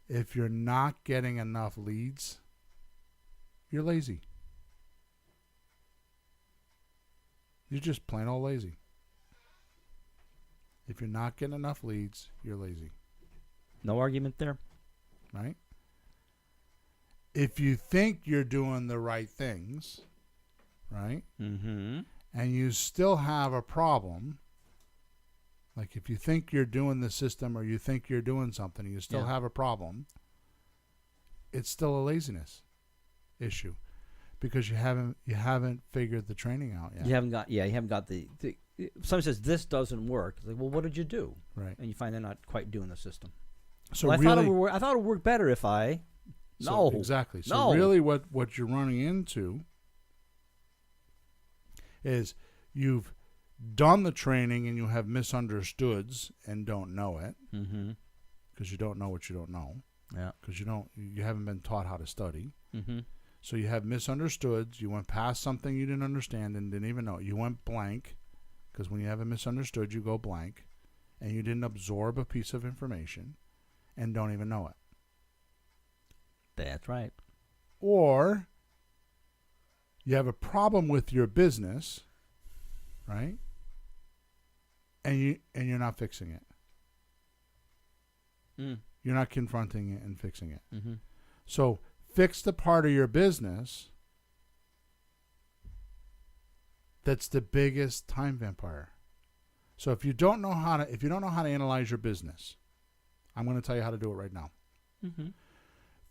If you're not getting enough leads, you're lazy. You're just plain old lazy. If you're not getting enough leads, you're lazy. No argument there. Right? If you think you're doing the right things, right? Mm-hmm. And you still have a problem, like if you think you're doing the system or you think you're doing something and you still have a problem, it's still a laziness. issue because you haven't figured the training out yet. You haven't got the someone says this doesn't work. It's like, well, what did you do? Right. And you find they're not quite doing the system. So well, really, I thought it would work better if I. No. Exactly. So No. really what you're running into is you've done the training and you have misunderstoods and don't know it because you don't know what you don't know. Yeah. Because you haven't been taught how to study. Mm-hmm. So you have misunderstoods. You went past something you didn't understand and didn't even know. You went blank because when you have a misunderstood, you go blank, and you didn't absorb a piece of information and don't even know it. That's right. Or you have a problem with your business, right? And you're not fixing it. You're not confronting it and fixing it. Mm-hmm. So fix the part of your business that's the biggest time vampire. So if you don't know how to analyze your business, I'm going to tell you how to do it right now. Mm-hmm.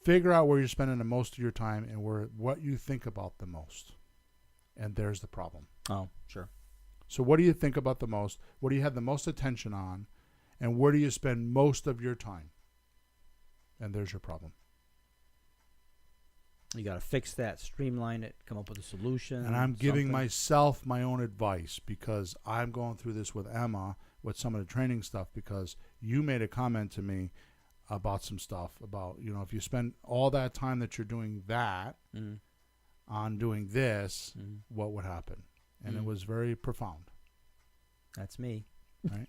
Figure out where you're spending the most of your time and what you think about the most. And there's the problem. Oh, sure. So what do you think about the most? What do you have the most attention on? And where do you spend most of your time? And there's your problem. You got to fix that, streamline it, come up with a solution. And I'm giving myself my own advice because I'm going through this with Emma with some of the training stuff because you made a comment to me about some stuff about, if you spend all that time that you're doing that on doing this, what would happen? And it was very profound. That's me. Right?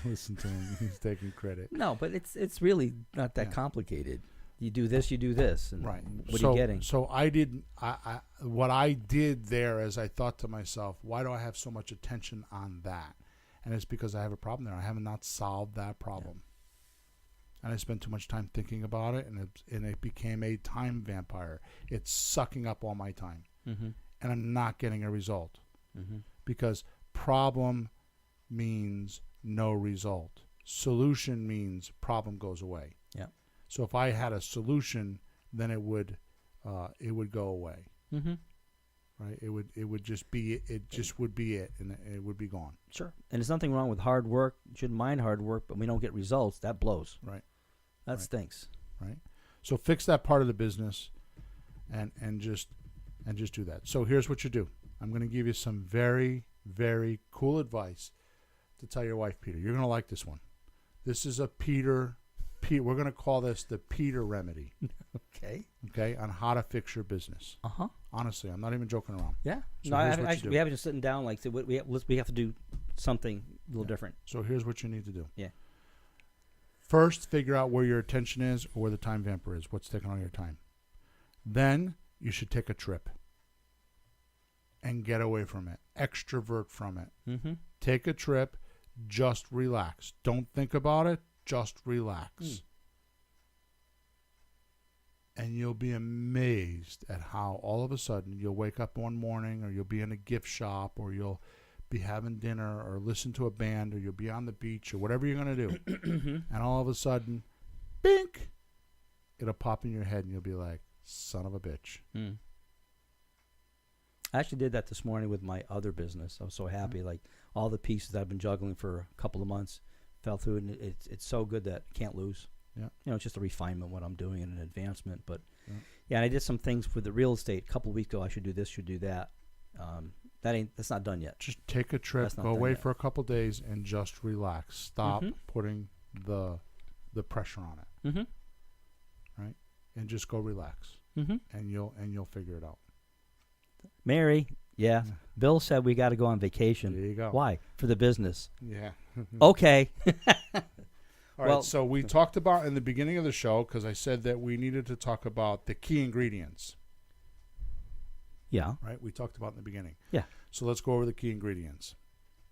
Listen to him. He's taking credit. No, but it's really not that complicated. You do this, and right. What are you getting? So what I did there is I thought to myself, why do I have so much attention on that? And it's because I have a problem there. I have not solved that problem. And I spent too much time thinking about it, and it became a time vampire. It's sucking up all my time. Mm-hmm. And I'm not getting a result. Mm-hmm. Because problem means no result. Solution means problem goes away. Yeah. So if I had a solution, then it would go away. Mm-hmm. Right? It would just be it, and it would be gone. Sure. And there's nothing wrong with hard work. You shouldn't mind hard work, but we don't get results. That blows. Right. That stinks. Right. So fix that part of the business, and just do that. So here's what you do. I'm going to give you some very, very cool advice to tell your wife, Peter. You're going to like this one. This is a Peter. We're going to call this the Peter remedy. Okay. Okay, on how to fix your business. Uh-huh. Honestly, I'm not even joking around. Yeah. So no, we haven't just sitting down like, so we have to do something a little different. So here's what you need to do. Yeah. First, figure out where your attention is or where the time vampire is, what's taking all your time. Then you should take a trip and get away from it. Extrovert from it. Mm-hmm. Take a trip. Just relax. Don't think about it. Just relax. And you'll be amazed at how all of a sudden you'll wake up one morning, or you'll be in a gift shop, or you'll be having dinner, or listen to a band, or you'll be on the beach, or whatever you're going to do. And all of a sudden, bink, it'll pop in your head and you'll be like, son of a bitch. I actually did that this morning with my other business. I was so happy. Like all the pieces I've been juggling for a couple of months fell through, and it's so good that I can't lose. Yeah. It's just a refinement what I'm doing and an advancement. But and I did some things with the real estate a couple of weeks ago. I should do this, should do that. That's not done yet. Just take a trip, go away for a couple days, and just relax. Stop putting the pressure on it. Mm-hmm. Right? And just go relax. Mm-hmm. And you'll figure it out. Mary, Bill said we got to go on vacation. There you go. Why? For the business. Yeah. Okay. All right, so we talked about in the beginning of the show, because I said that we needed to talk about the key ingredients. Yeah. Right? We talked about in the beginning. Yeah. So let's go over the key ingredients.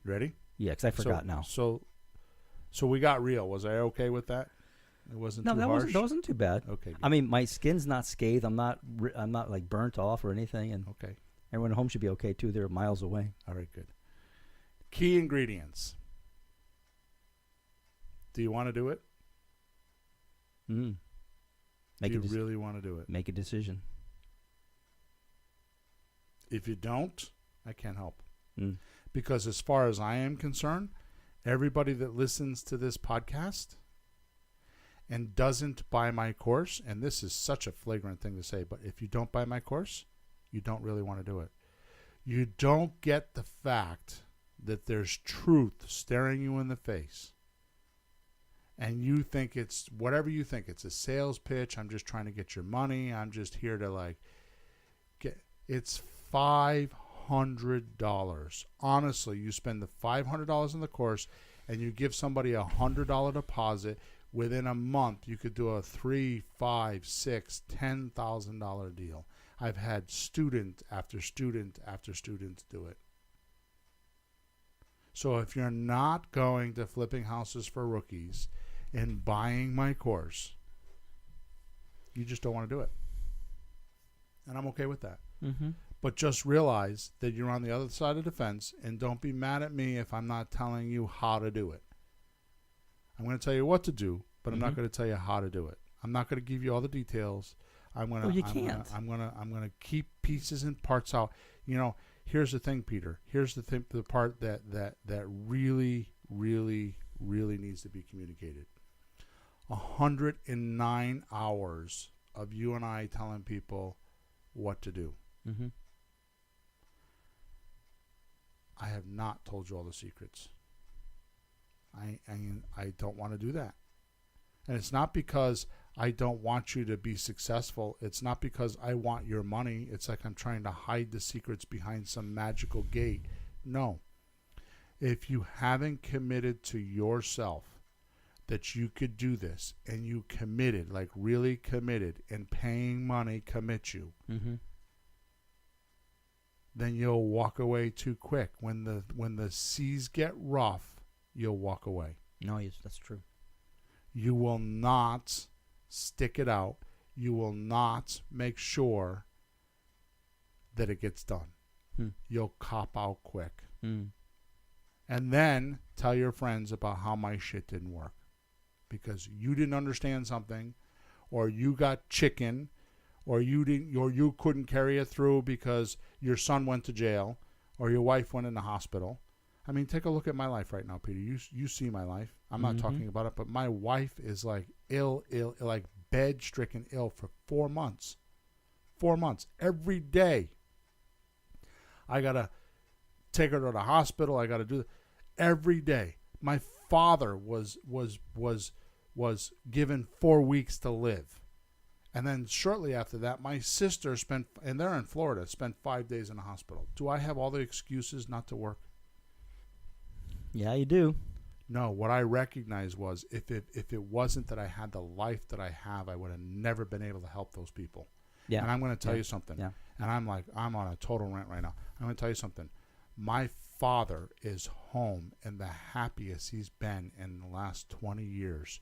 You ready? Yeah, because I forgot now. So we got real. Was I okay with that? It wasn't too harsh? That wasn't too bad. Okay. Good. I mean, my skin's not scathed. I'm not like burnt off or anything. And okay. Everyone at home should be okay too. They're miles away. All right, good. Key ingredients. Do you want to do it? Do you really want to do it? Make a decision. If you don't, I can't help. Mm. Because as far as I am concerned, everybody that listens to this podcast and doesn't buy my course, and this is such a flagrant thing to say, but if you don't buy my course, you don't really want to do it. You don't get the fact that there's truth staring you in the face. And you think it's whatever you think. It's a sales pitch. I'm just trying to get your money. I'm just here to like get. It's $500. Honestly, you spend the $500 in the course, and you give somebody a $100 deposit. Within a month, you could do a $3,000, $5,000, $6,000, $10,000 deal. I've had student after student after student do it. So if you're not going to Flipping Houses for Rookies and buying my course, you just don't want to do it. And I'm okay with that. Mm-hmm. But just realize that you're on the other side of the fence, and don't be mad at me if I'm not telling you how to do it. I'm going to tell you what to do, but I'm not going to tell you how to do it. I'm not going to give you all the details. I'm going to keep pieces and parts out. You know, here's the thing, Peter. Here's the thing, the part that really, really, really needs to be communicated. 109 hours of you and I telling people what to do. Mm-hmm. I have not told you all the secrets. I don't want to do that. And it's not because I don't want you to be successful. It's not because I want your money. It's like I'm trying to hide the secrets behind some magical gate. No. If you haven't committed to yourself that you could do this, and you committed, like really committed, and paying money commit you, mm-hmm. then you'll walk away too quick. When the seas get rough, you'll walk away. No, yes, that's true. You will not stick it out. You will not make sure that it gets done. You'll cop out quick. And then tell your friends about how my shit didn't work. Because you didn't understand something, or you got chicken, or you couldn't carry it through because your son went to jail, or your wife went in the hospital. I mean, take a look at my life right now, Peter. You see my life. I'm not talking about it, but my wife is like ill, like bed-stricken ill for 4 months. 4 months. Every day. I got to take her to the hospital. I got to do it every day. My father was given 4 weeks to live. And then shortly after that, my sister spent, and they're in Florida, spent 5 days in the hospital. Do I have all the excuses not to work? Yeah, you do. No, what I recognized was if it wasn't that I had the life that I have, I would have never been able to help those people. Yeah. And I'm going to tell you something. Yeah. And I'm on a total rant right now. I'm going to tell you something. My father is home and the happiest he's been in the last 20 years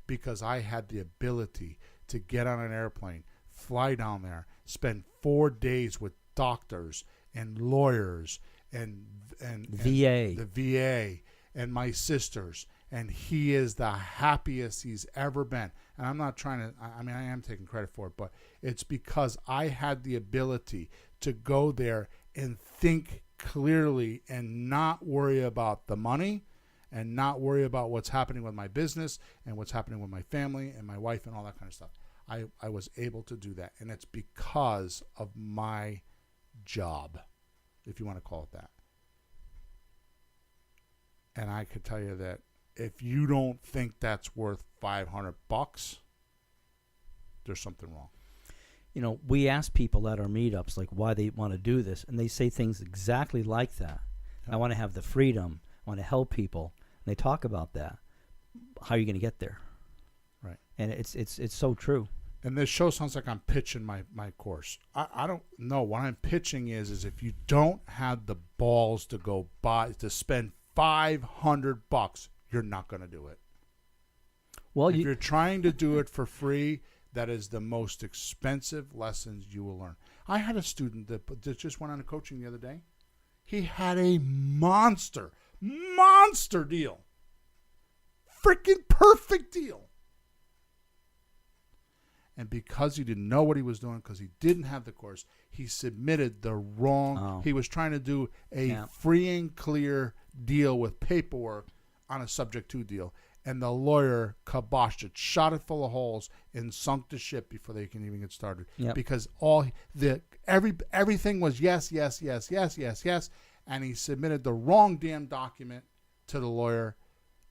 because I had the ability to get on an airplane, fly down there, spend 4 days with doctors and lawyers and VA. the VA and my sisters, and he is the happiest he's ever been. And I'm not trying to, I mean, I am taking credit for it, but it's because I had the ability to go there and think clearly and not worry about the money and not worry about what's happening with my business and what's happening with my family and my wife and all that kind of stuff. I was able to do that, and it's because of my job, if you want to call it that. And I could tell you that if you don't think that's worth $500, there's something wrong. You know, we ask people at our meetups like why they want to do this, and they say things exactly like that. Yeah. I want to have the freedom. I want to help people. And they talk about that. How are you going to get there? Right. And it's so true. And this show sounds like I'm pitching my course. I don't know. What I'm pitching is if you don't have the balls to go buy, to spend $500, you're not going to do it. Well, if you're trying to do it for free, that is the most expensive lessons you will learn. I had a student that just went on a coaching the other day. He had a monster deal. Freaking perfect deal. And because he didn't know what he was doing, because he didn't have the course, he submitted the wrong. Oh. He was trying to do a Yeah. free and clear deal with paperwork on a subject to deal. And the lawyer kiboshed it, shot it full of holes, and sunk the ship before they can even get started. Yep. Because everything was yes, yes, yes, yes, yes, yes, and he submitted the wrong damn document to the lawyer,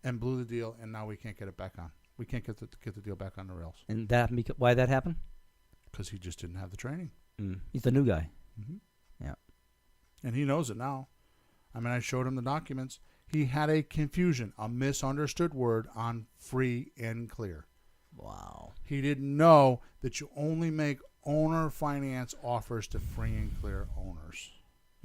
and blew the deal. And now we can't get it back on. We can't get the deal back on the rails And why that happened? because he just didn't have the training. He's the new guy. Mm-hmm. Yeah. And he knows it now. I mean, I showed him the documents. He had a confusion, a misunderstood word on free and clear. Wow. He didn't know that you only make owner finance offers to free and clear owners.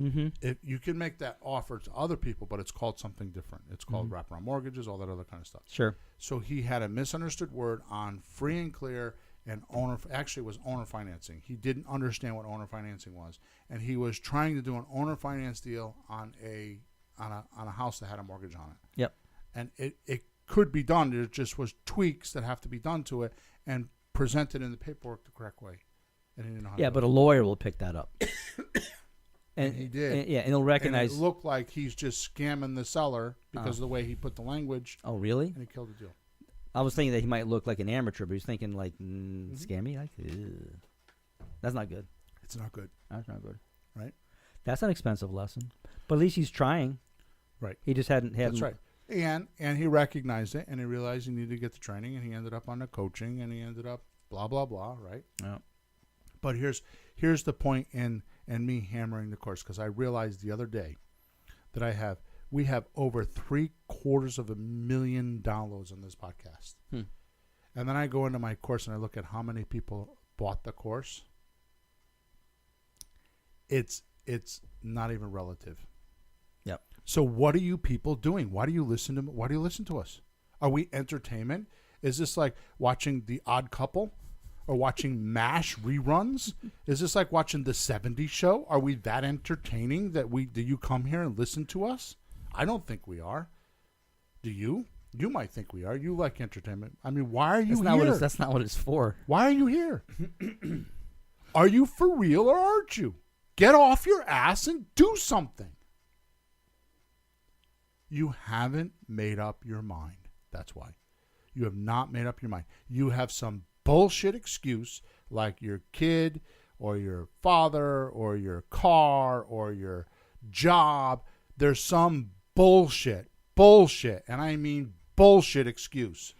Mm-hmm. If you can make that offer to other people, but it's called something different. It's called wraparound mortgages, all that other kind of stuff. Sure. So he had a misunderstood word on free and clear and owner. Actually, it was owner financing. He didn't understand what owner financing was, and he was trying to do an owner finance deal on a house that had a mortgage on it. Yep. And it could be done. There just was tweaks that have to be done to it and presented in the paperwork the correct way. And he didn't know how to do But it. a lawyer will pick that up. And he did. And he'll recognize. And it looked like he's just scamming the seller because of the way he put the language, Oh, really? and he killed the deal. I was thinking that he might look like an amateur, but he's thinking like scammy. Like, ew. That's not good. It's not good. That's not good. Right. That's an expensive lesson, but at least he's trying. Right. He just hadn't. That's right. And he recognized it, and he realized he needed to get the training, and he ended up on the coaching, and he ended up blah blah blah. Right. Yeah. But here's the point in me hammering the course, because I realized the other day that we have over 750,000 downloads on this podcast. And then I go into my course and I look at how many people bought the course. It's not even relative. Yep. So what are you people doing? Why do you listen to us? Are we entertainment? Is this like watching The Odd Couple? Or watching MASH reruns? Is this like watching The 70s Show? Are we that entertaining do you come here and listen to us? I don't think we are. Do you? You might think we are. You like entertainment. I mean, why are you here? That's not what it's for. Why are you here? Are you for real or aren't you? Get off your ass and do something. You haven't made up your mind. That's why. You have not made up your mind. You have some bullshit excuse like your kid or your father or your car or your job. There's some bullshit, and I mean bullshit excuse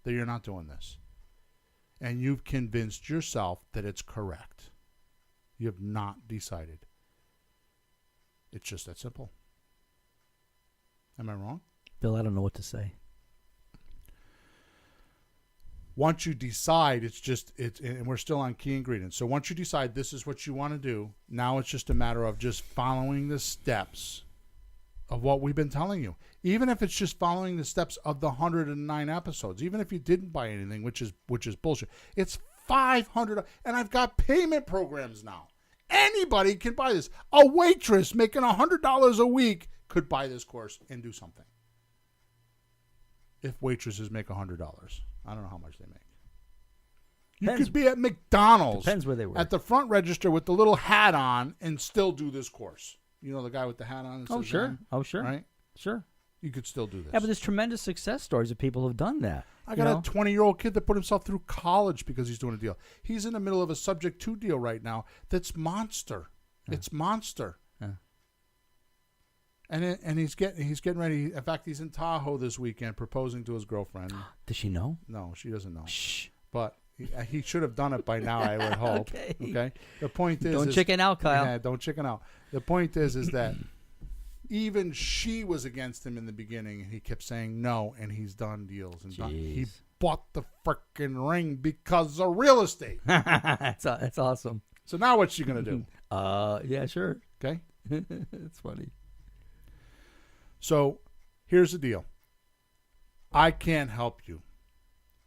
that you're not doing this. And you've convinced yourself that it's correct. You have not decided. It's just that simple. Am I wrong? Bill, I don't know what to say. Once you decide, and we're still on key ingredients. So once you decide this is what you want to do, now it's just a matter of just following the steps of what we've been telling you. Even if it's just following the steps of the 109 episodes, even if you didn't buy anything, which is bullshit. It's 500, and I've got payment programs now. Anybody can buy this. A waitress making $100 a week could buy this course and do something. If waitresses make $100. I don't know how much they make. You could be at McDonald's. Depends where they work. At the front register with the little hat on and still do this course. You know the guy with the hat on? Oh, sure. Oh, sure. Right? Sure. You could still do this. Yeah, but there's tremendous success stories of people who've done that. I got a 20-year-old kid that put himself through college because he's doing a deal. He's in the middle of a subject to deal right now that's monster. Yeah. It's monster. Yeah. And he's getting ready. In fact, he's in Tahoe this weekend proposing to his girlfriend. Does she know? No, she doesn't know. Shh. But he should have done it by now, I would hope. Okay. The point is, don't chicken out, Kyle. Yeah, don't chicken out. The point is that even she was against him in the beginning, and he kept saying no, and he's done deals. And he bought the freaking ring because of real estate. That's awesome. So now what's she gonna do? Yeah, sure. Okay. It's funny. So here's the deal. I can't help you.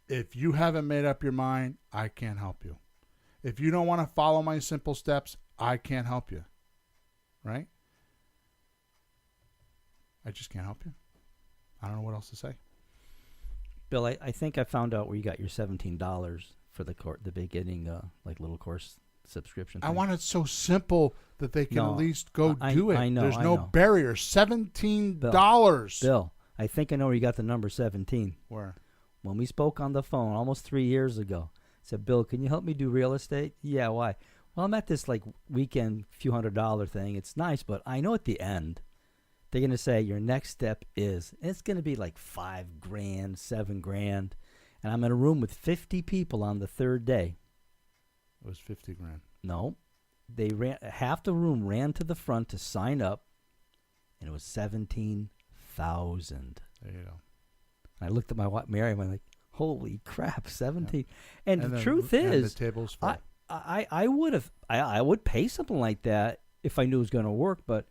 If you haven't made up your mind, I can't help you. If you don't want to follow my simple steps, I can't help you. Right? I just can't help you. I don't know what else to say. Bill, I think I found out where you got your $17 for the beginning, like little course subscription I thing. want it so simple that they can No, at least go I- do it. I know, There's I no know. barrier. $17. Bill, I think I know where you got the number 17. Where? When we spoke on the phone almost 3 years ago, I said, Bill, can you help me do real estate? Yeah, why? Well, I'm at this like weekend few $100 thing. It's nice, but I know at the end they're going to say your next step is, and it's going to be like $5,000, $7,000. And I'm in a room with 50 people on the third day. It was 50 grand. No, they ran, half the room ran to the front to sign up, and it was 17,000. There you go. I looked at my wife, Mary, and went like, "Holy crap, 17!" And the then- truth and is, the table's full. I would pay something like that if I knew it was going to work. But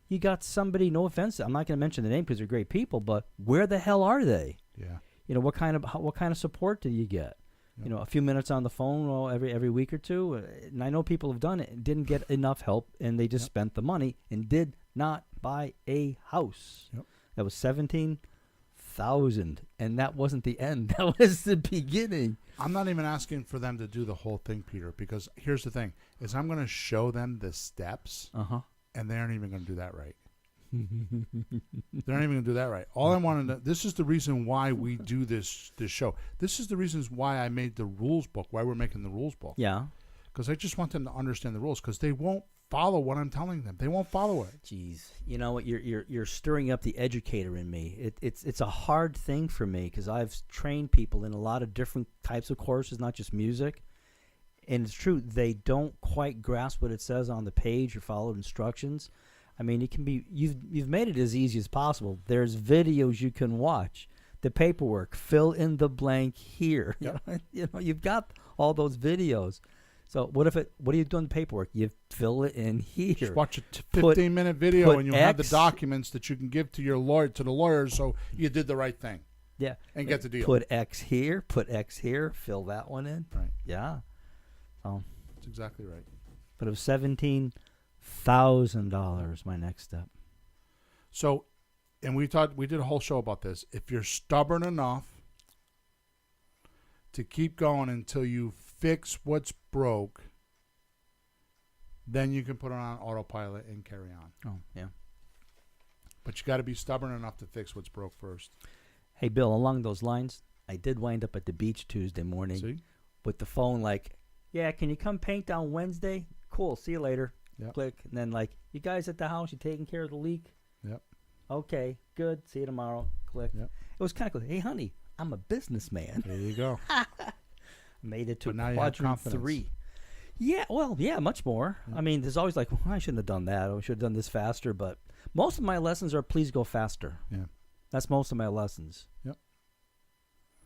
you got somebody. No offense, I'm not going to mention the name because they're great people. But where the hell are they? Yeah. You know, what kind of support do you get? Yep. You know, a few minutes on the phone every week or two. And I know people have done it and didn't get enough help, and they just spent the money and did not buy a house. Yep. That was 17,000, and that wasn't the end. That was the beginning. I'm not even asking for them to do the whole thing, Peter, because here's the thing, is I'm going to show them the steps, and they aren't even going to do that right. They're not even going to do that right. All I wanted to, this is the reason why we do this show. This is the reasons why I made the rules book, why we're making the rules book. Yeah. Because I just want them to understand the rules, because they won't follow what I'm telling them. They won't follow it. Jeez, you know what? You're stirring up the educator in me. It's a hard thing for me because I've trained people in a lot of different types of courses, not just music. And it's true, they don't quite grasp what it says on the page or follow instructions. I mean, it can be you've made it as easy as possible. There's videos you can watch, the paperwork, fill in the blank here. Yep. You know, you've got all those videos. So what do you do in the paperwork? You fill it in here. Just watch a 15-minute video, put and you'll have the X- documents that you can give to your lawyer, to the lawyers, so you did the right thing. Yeah. And get the deal. Put X here, fill that one in. Right. Yeah. That's exactly right. But it was $17,000 my next step. So, and we did a whole show about this. If you're stubborn enough to keep going until you fix what's broke, then you can put it on autopilot and carry on. Oh, yeah. But you got to be stubborn enough to fix what's broke first. Hey, Bill, along those lines, I did wind up at the beach Tuesday morning See? with the phone like, yeah, can you come paint on Wednesday? Cool, see you later. Yep. Click. And then like, you guys at the house, you taking care of the leak? Yep. Okay, good. See you tomorrow. Click. Yep. It was kind of cool. Hey, honey, I'm a businessman. There you go. Made it to But now you have quadrant confidence. 3. Yeah, well, yeah, much more. I mean, there's always like, well, I shouldn't have done that. I should have done this faster. But most of my lessons are please go faster. Yeah. That's most of my lessons. Yep.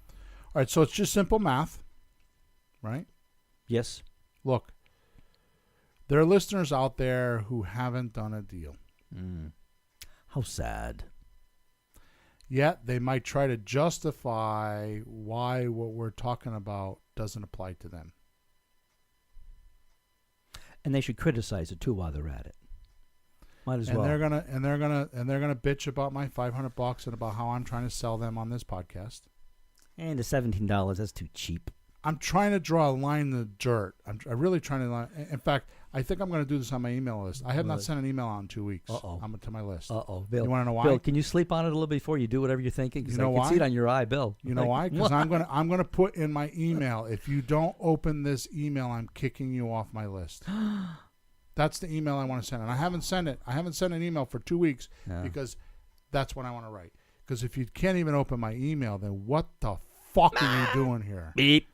All right, so it's just simple math, right? Yes. Look, there are listeners out there who haven't done a deal. How sad. Yet they might try to justify why what we're talking about doesn't apply to them. And they should criticize it too while they're at it. Might as well. They're gonna bitch about my $500 and about how I'm trying to sell them on this podcast. And the $17, that's too cheap. I'm trying to draw a line in the dirt. I'm really trying to. In fact, I think I'm going to do this on my email list. I have not sent an email out in 2 weeks. I'm to my list. Bill. You want to know why? Bill, can you sleep on it a little before you do whatever you're thinking? Because You know I can see why? it on your eye, Bill. You know why? Because I'm gonna put in my email, if you don't open this email, I'm kicking you off my list. That's the email I want to send, and I haven't sent it. I haven't sent an email for 2 weeks because that's what I want to write. Because if you can't even open my email, then what the fuck are you doing here? Beep.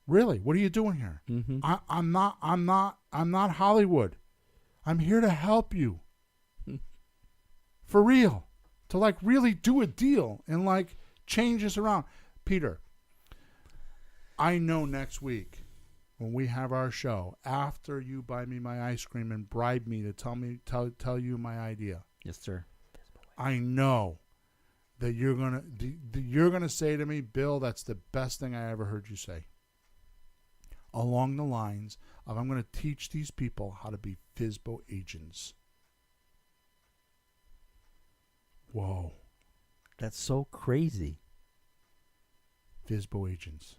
Really, what are you doing here? Mm-hmm. I'm not Hollywood. I'm here to help you. For real. To like really do a deal and like change this around. Peter, I know next week when we have our show, after you buy me my ice cream and bribe me to tell you my idea. Yes, sir. I know that you're gonna say to me, Bill, that's the best thing I ever heard you say. Along the lines of, I'm going to teach these people how to be FSBO agents. Whoa. That's so crazy. FSBO agents.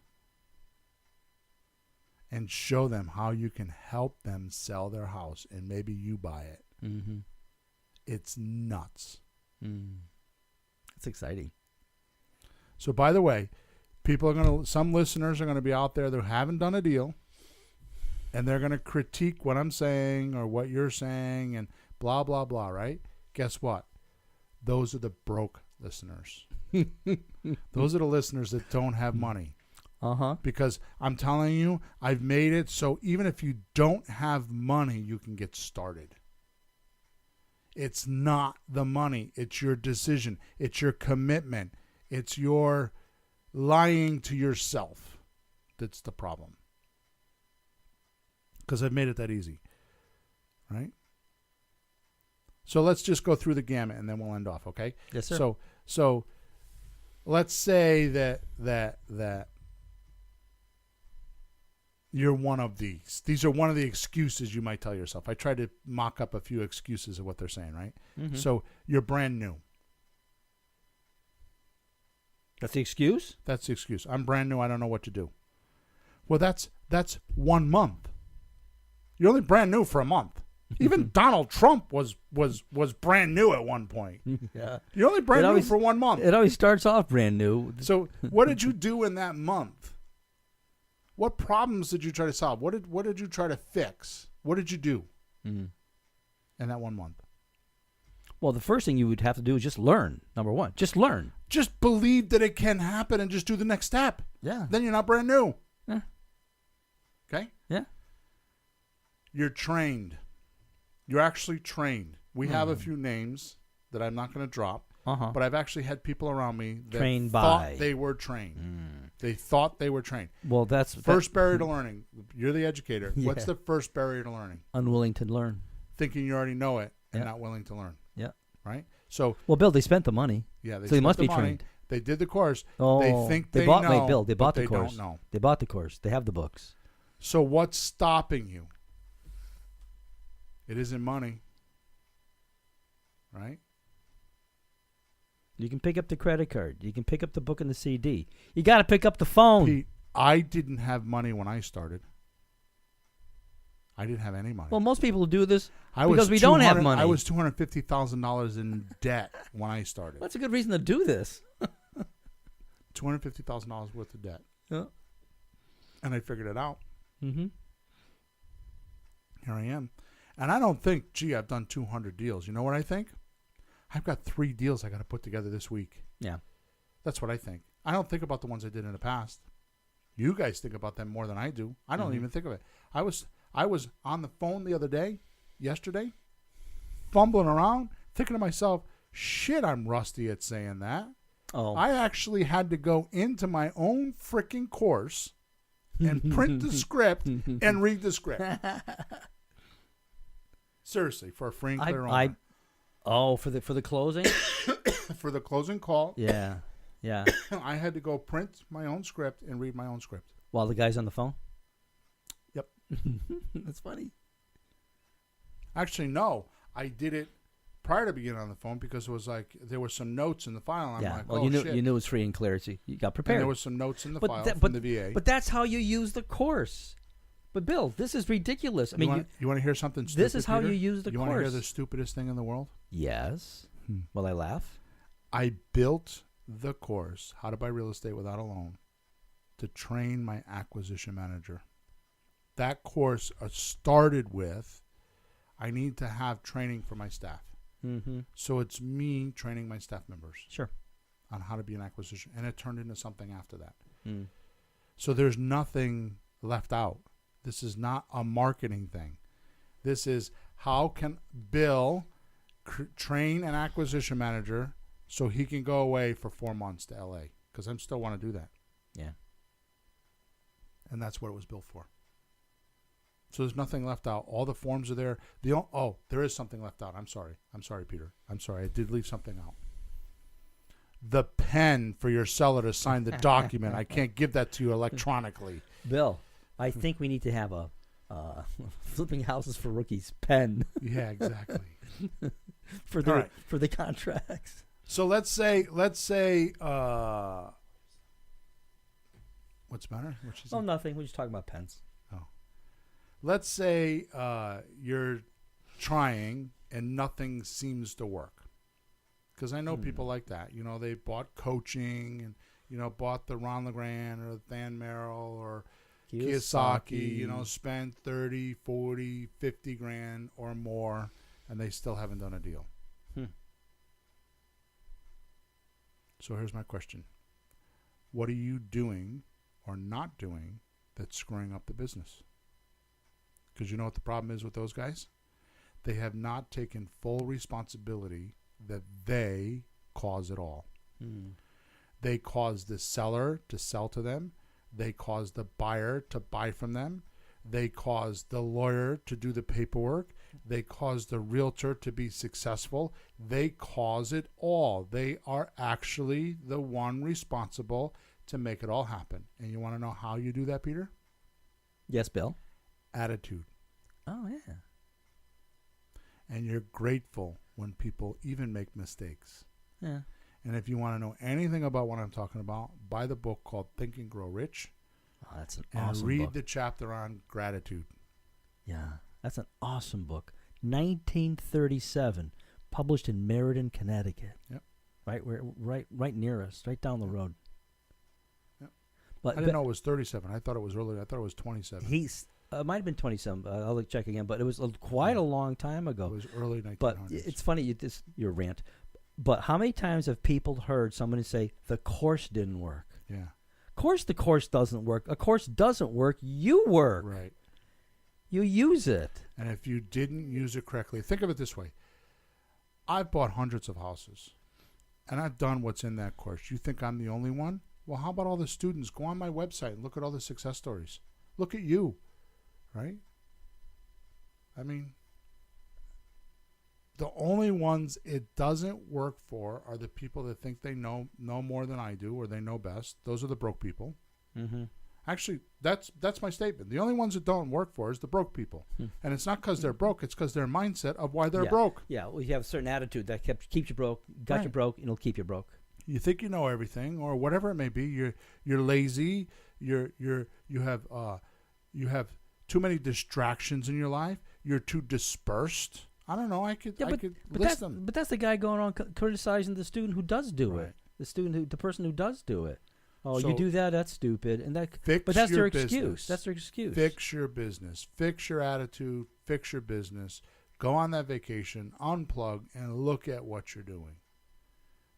and show them how you can help them sell their house, and maybe you buy it. Mm-hmm. It's nuts. It's exciting. So, by the way, some listeners are going to be out there that haven't done a deal, and they're going to critique what I'm saying or what you're saying and blah, blah, blah, right? Guess what? Those are the broke listeners. Those are the listeners that don't have money. Uh-huh. Because I'm telling you, I've made it so even if you don't have money, you can get started. It's not the money. It's your decision. It's your commitment. It's your lying to yourself that's the problem. Because I've made it that easy. Right? So let's just go through the gamut and then we'll end off, okay? Yes, sir. So let's say that you're one of these. These are one of the excuses you might tell yourself. I tried to mock up a few excuses of what they're saying, right? Mm-hmm. So you're brand new. That's the excuse? That's the excuse. I'm brand new. I don't know what to do. Well, that's 1 month. You're only brand new for a month. Even Donald Trump was brand new at one point. Yeah. You're only brand new for 1 month. It always starts off brand new. So what did you do in that month? What problems did you try to solve? What did you try to fix? What did you do in that 1 month? Well, the first thing you would have to do is just learn. Number one, just learn. Just believe that it can happen and just do the next step. Yeah. Then you're not brand new. Yeah. Okay? Yeah. You're trained. You're actually trained. We have a few names that I'm not going to drop, but I've actually had people around me that thought they were trained. They thought they were trained. Well, that's first barrier to learning. You're the educator. Yeah. What's the first barrier to learning? Unwilling to learn. Thinking you already know it and not willing to learn. Yeah. Right? So, well, Bill, they spent the money. Yeah, so they must be trained. They did the course. Oh, they think they know. Wait, Bill, they bought the course. They don't know. They bought the course. They have the books. So what's stopping you? It isn't money. Right? You can pick up the credit card. You can pick up the book and the CD. You got to pick up the phone. Pete, I didn't have money when I started. I didn't have any money. Well, most people do this because we don't have money. I was $250,000 in debt when I started. That's a good reason to do this. $250,000 worth of debt. Yeah. And I figured it out. Mm-hmm. Here I am. And I don't think, I've done 200 deals. You know what I think? I've got 3 deals I got to put together this week. Yeah. That's what I think. I don't think about the ones I did in the past. You guys think about them more than I do. I don't even think of it. I was on the phone the other day, yesterday, fumbling around, thinking to myself, shit, I'm rusty at saying that. Oh. I actually had to go into my own freaking course and print the script and read the script. Seriously, for a free and clear owner. For the closing? For the closing call. Yeah. Yeah. I had to go print my own script and read my own script. While the guy's on the phone? Yep. That's funny. Actually, no. I did it prior to beginning on the phone because it was like there were some notes in the file. And I'm like, well, shit. you knew it was free and clear, so you got prepared. And there was some notes in the file from the VA. But that's how you use the course. But Bill, this is ridiculous. I mean, you want to hear something stupid? This is how Peter? you use the course. You want to hear the stupidest thing in the world? Yes. Will I laugh? I built the course, How to Buy Real Estate Without a Loan, to train my acquisition manager. That course started with, I need to have training for my staff. Mm-hmm. So it's me training my staff members. Sure. On how to be an acquisition. And it turned into something after that. Mm. So there's nothing left out. This is not a marketing thing. This is how can Bill train an acquisition manager so he can go away for 4 months to LA, because I still want to do that. Yeah. And that's what it was built for. So there's nothing left out. All the forms are there. There is something left out. I'm sorry, Peter. I'm sorry. I did leave something out. The pen for your seller to sign the document. I can't give that to you electronically. Bill, I think we need to have a flipping houses for rookies pen. Yeah, exactly. for the contracts. So let's say what's the matter? Nothing. We're just talking about pens. Oh. let's say you're trying and nothing seems to work. Because I know people like that. You know, they bought coaching and, you know, bought the Ron LeGrand or Than Merrill or Kiyosaki, you know, spent 30, 40, 50 grand or more, and they still haven't done a deal. So here's my question. What are you doing or not doing that's screwing up the business? Because you know what the problem is with those guys? They have not taken full responsibility that they cause it all. They cause the seller to sell to them. They cause the buyer to buy from them. They cause the lawyer to do the paperwork. They cause the realtor to be successful. They cause it all. They are actually the one responsible to make it all happen. And you want to know how you do that, Peter? Yes, Bill. Attitude. Oh, yeah. And you're grateful when people even make mistakes. Yeah. And if you want to know anything about what I'm talking about, buy the book called Think and Grow Rich. Oh, that's an and awesome read book. the chapter on gratitude. Yeah, that's an awesome book. 1937, published in Meriden, Connecticut. Yep. Right near us, right down the road. Yep. But I didn't know it was 37. I thought it was earlier. I thought it was 27. It might have been 27. I'll check again, but it was quite a long time ago. It was early 1900s. But it's funny, your rant. But how many times have people heard somebody say, the course didn't work? Yeah. Of course the course doesn't work. A course doesn't work. You work. Right. You use it. And if you didn't use it correctly, think of it this way. I've bought hundreds of houses, and I've done what's in that course. You think I'm the only one? Well, how about all the students? Go on my website and look at all the success stories. Look at you, right? I mean, the only ones it doesn't work for are the people that think they know more than I do or they know best. Those are the broke people. Mm-hmm. Actually, that's my statement. The only ones that don't work for is the broke people. And it's not because they're broke. It's because their mindset of why they're broke. Yeah, well, you have a certain attitude that keeps you broke, got you broke, and it'll keep you broke. You think you know everything, or whatever it may be. You're lazy. You have too many distractions in your life. You're too dispersed. I don't know. I could list them. But that's the guy going on criticizing the student who does do it. The person who does do it. Oh, So you do that? That's stupid. And but that's your their excuse. business. That's their excuse. Fix your business. Fix your attitude. Fix your business. Go on that vacation. Unplug and look at what you're doing.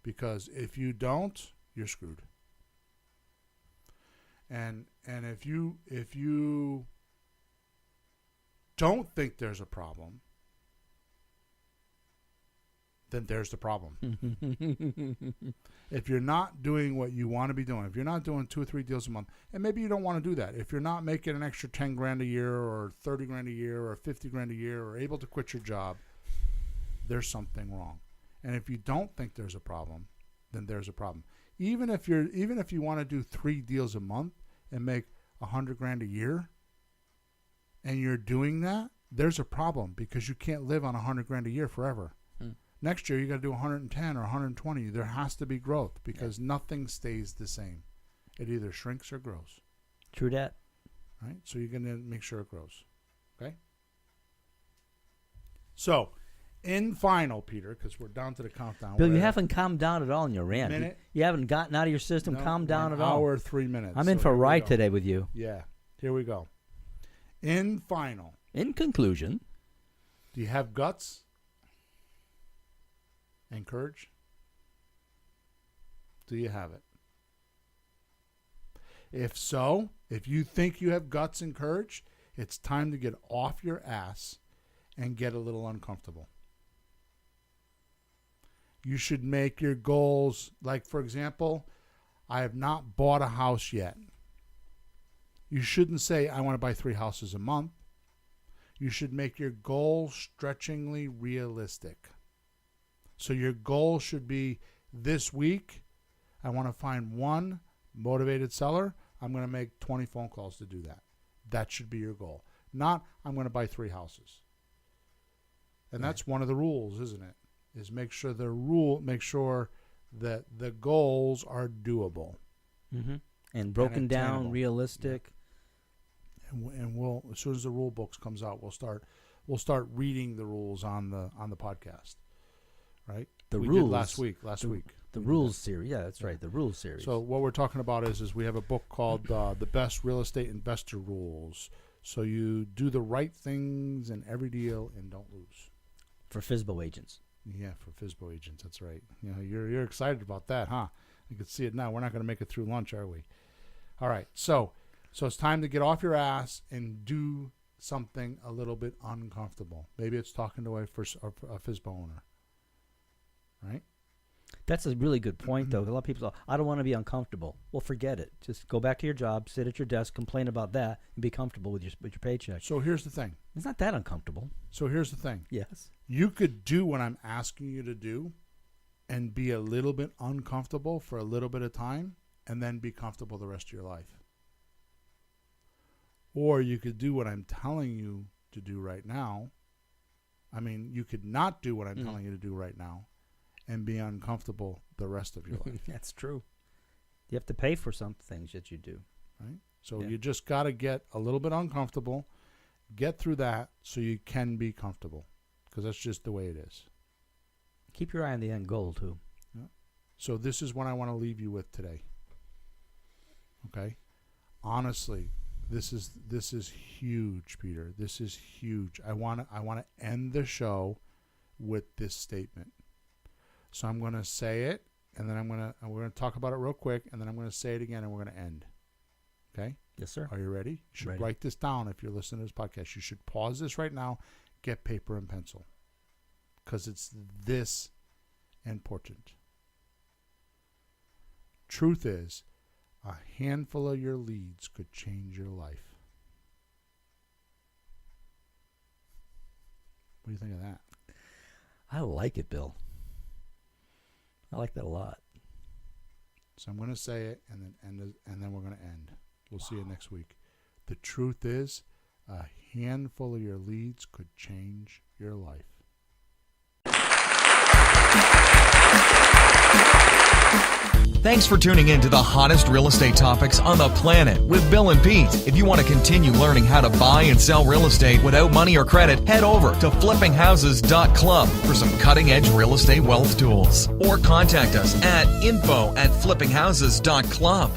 Because if you don't, you're screwed. And if you don't think there's a problem, then there's the problem. If you're not doing what you want to be doing, if you're not doing 2 or 3 deals a month, and maybe you don't want to do that, if you're not making an extra 10 grand a year or 30 grand a year or 50 grand a year or able to quit your job, there's something wrong. And if you don't think there's a problem, then there's a problem. Even if you want to do 3 deals a month and make 100 grand a year, and you're doing that, there's a problem because you can't live on 100 grand a year forever. Next year, you got to do 110 or 120. There has to be growth because nothing stays the same. It either shrinks or grows. True that. Right? So you're going to make sure it grows. Okay? So, in final, Peter, because we're down to the countdown. Bill, you haven't calmed down at all in your rant. Minute? You haven't gotten out of your system, calmed down at all. An hour, 3 minutes. I'm in for a ride today with you. Yeah. Here we go. In final. In conclusion. Do you have guts? And courage? Do you have it? If so, if you think you have guts and courage, it's time to get off your ass and get a little uncomfortable. You should make your goals, like, for example, I have not bought a house yet. You shouldn't say, I want to buy 3 houses a month. You should make your goal stretchingly realistic. So your goal should be this week, I want to find 1 motivated seller. I'm going to make 20 phone calls to do that. That should be your goal. Not, I'm going to buy 3 houses. And that's one of the rules, isn't it? Is make sure that the goals are doable. Mm-hmm. And broken down, realistic. and we'll, as soon as the rule books comes out, we'll start reading the rules on the podcast, right? We did last week. The rules series. Yeah, that's right. The rules series. So what we're talking about is we have a book called The Best Real Estate Investor Rules. So you do the right things in every deal and don't lose. For FSBO agents. Yeah, for FSBO agents. That's right. You know, you're excited about that, huh? You can see it now. We're not going to make it through lunch, are we? All right. So it's time to get off your ass and do something a little bit uncomfortable. Maybe it's talking to a FSBO owner, right? That's a really good point, though. A lot of people say, I don't want to be uncomfortable. Well, forget it. Just go back to your job, sit at your desk, complain about that, and be comfortable with your paycheck. So here's the thing. It's not that uncomfortable. So here's the thing. Yes. You could do what I'm asking you to do and be a little bit uncomfortable for a little bit of time and then be comfortable the rest of your life. Or you could do what I'm telling you to do right now. I mean, you could not do what I'm telling you to do right now and be uncomfortable the rest of your life. That's true. You have to pay for some things that you do. Right? So you just got to get a little bit uncomfortable, get through that so you can be comfortable, because that's just the way it is. Keep your eye on the end goal, too. Yeah. So this is what I want to leave you with today. Okay? Honestly, this is huge, Peter. This is huge. I want to end the show with this statement. So I'm going to say it, and then we're going to talk about it real quick, and then I'm going to say it again, and we're going to end. Okay? Yes, sir. Are you ready? You should Ready. write this down if you're listening to this podcast. You should pause this right now, get paper and pencil, because it's this important. Truth is, a handful of your leads could change your life. What do you think of that? I like it, Bill. I like that a lot. So I'm going to say it, and then we're going to end. We'll see you next week. The truth is, a handful of your leads could change your life. Thanks for tuning in to the hottest real estate topics on the planet with Bill and Pete. If you want to continue learning how to buy and sell real estate without money or credit, head over to flippinghouses.club for some cutting-edge real estate wealth tools. Or contact us at info@flippinghouses.club.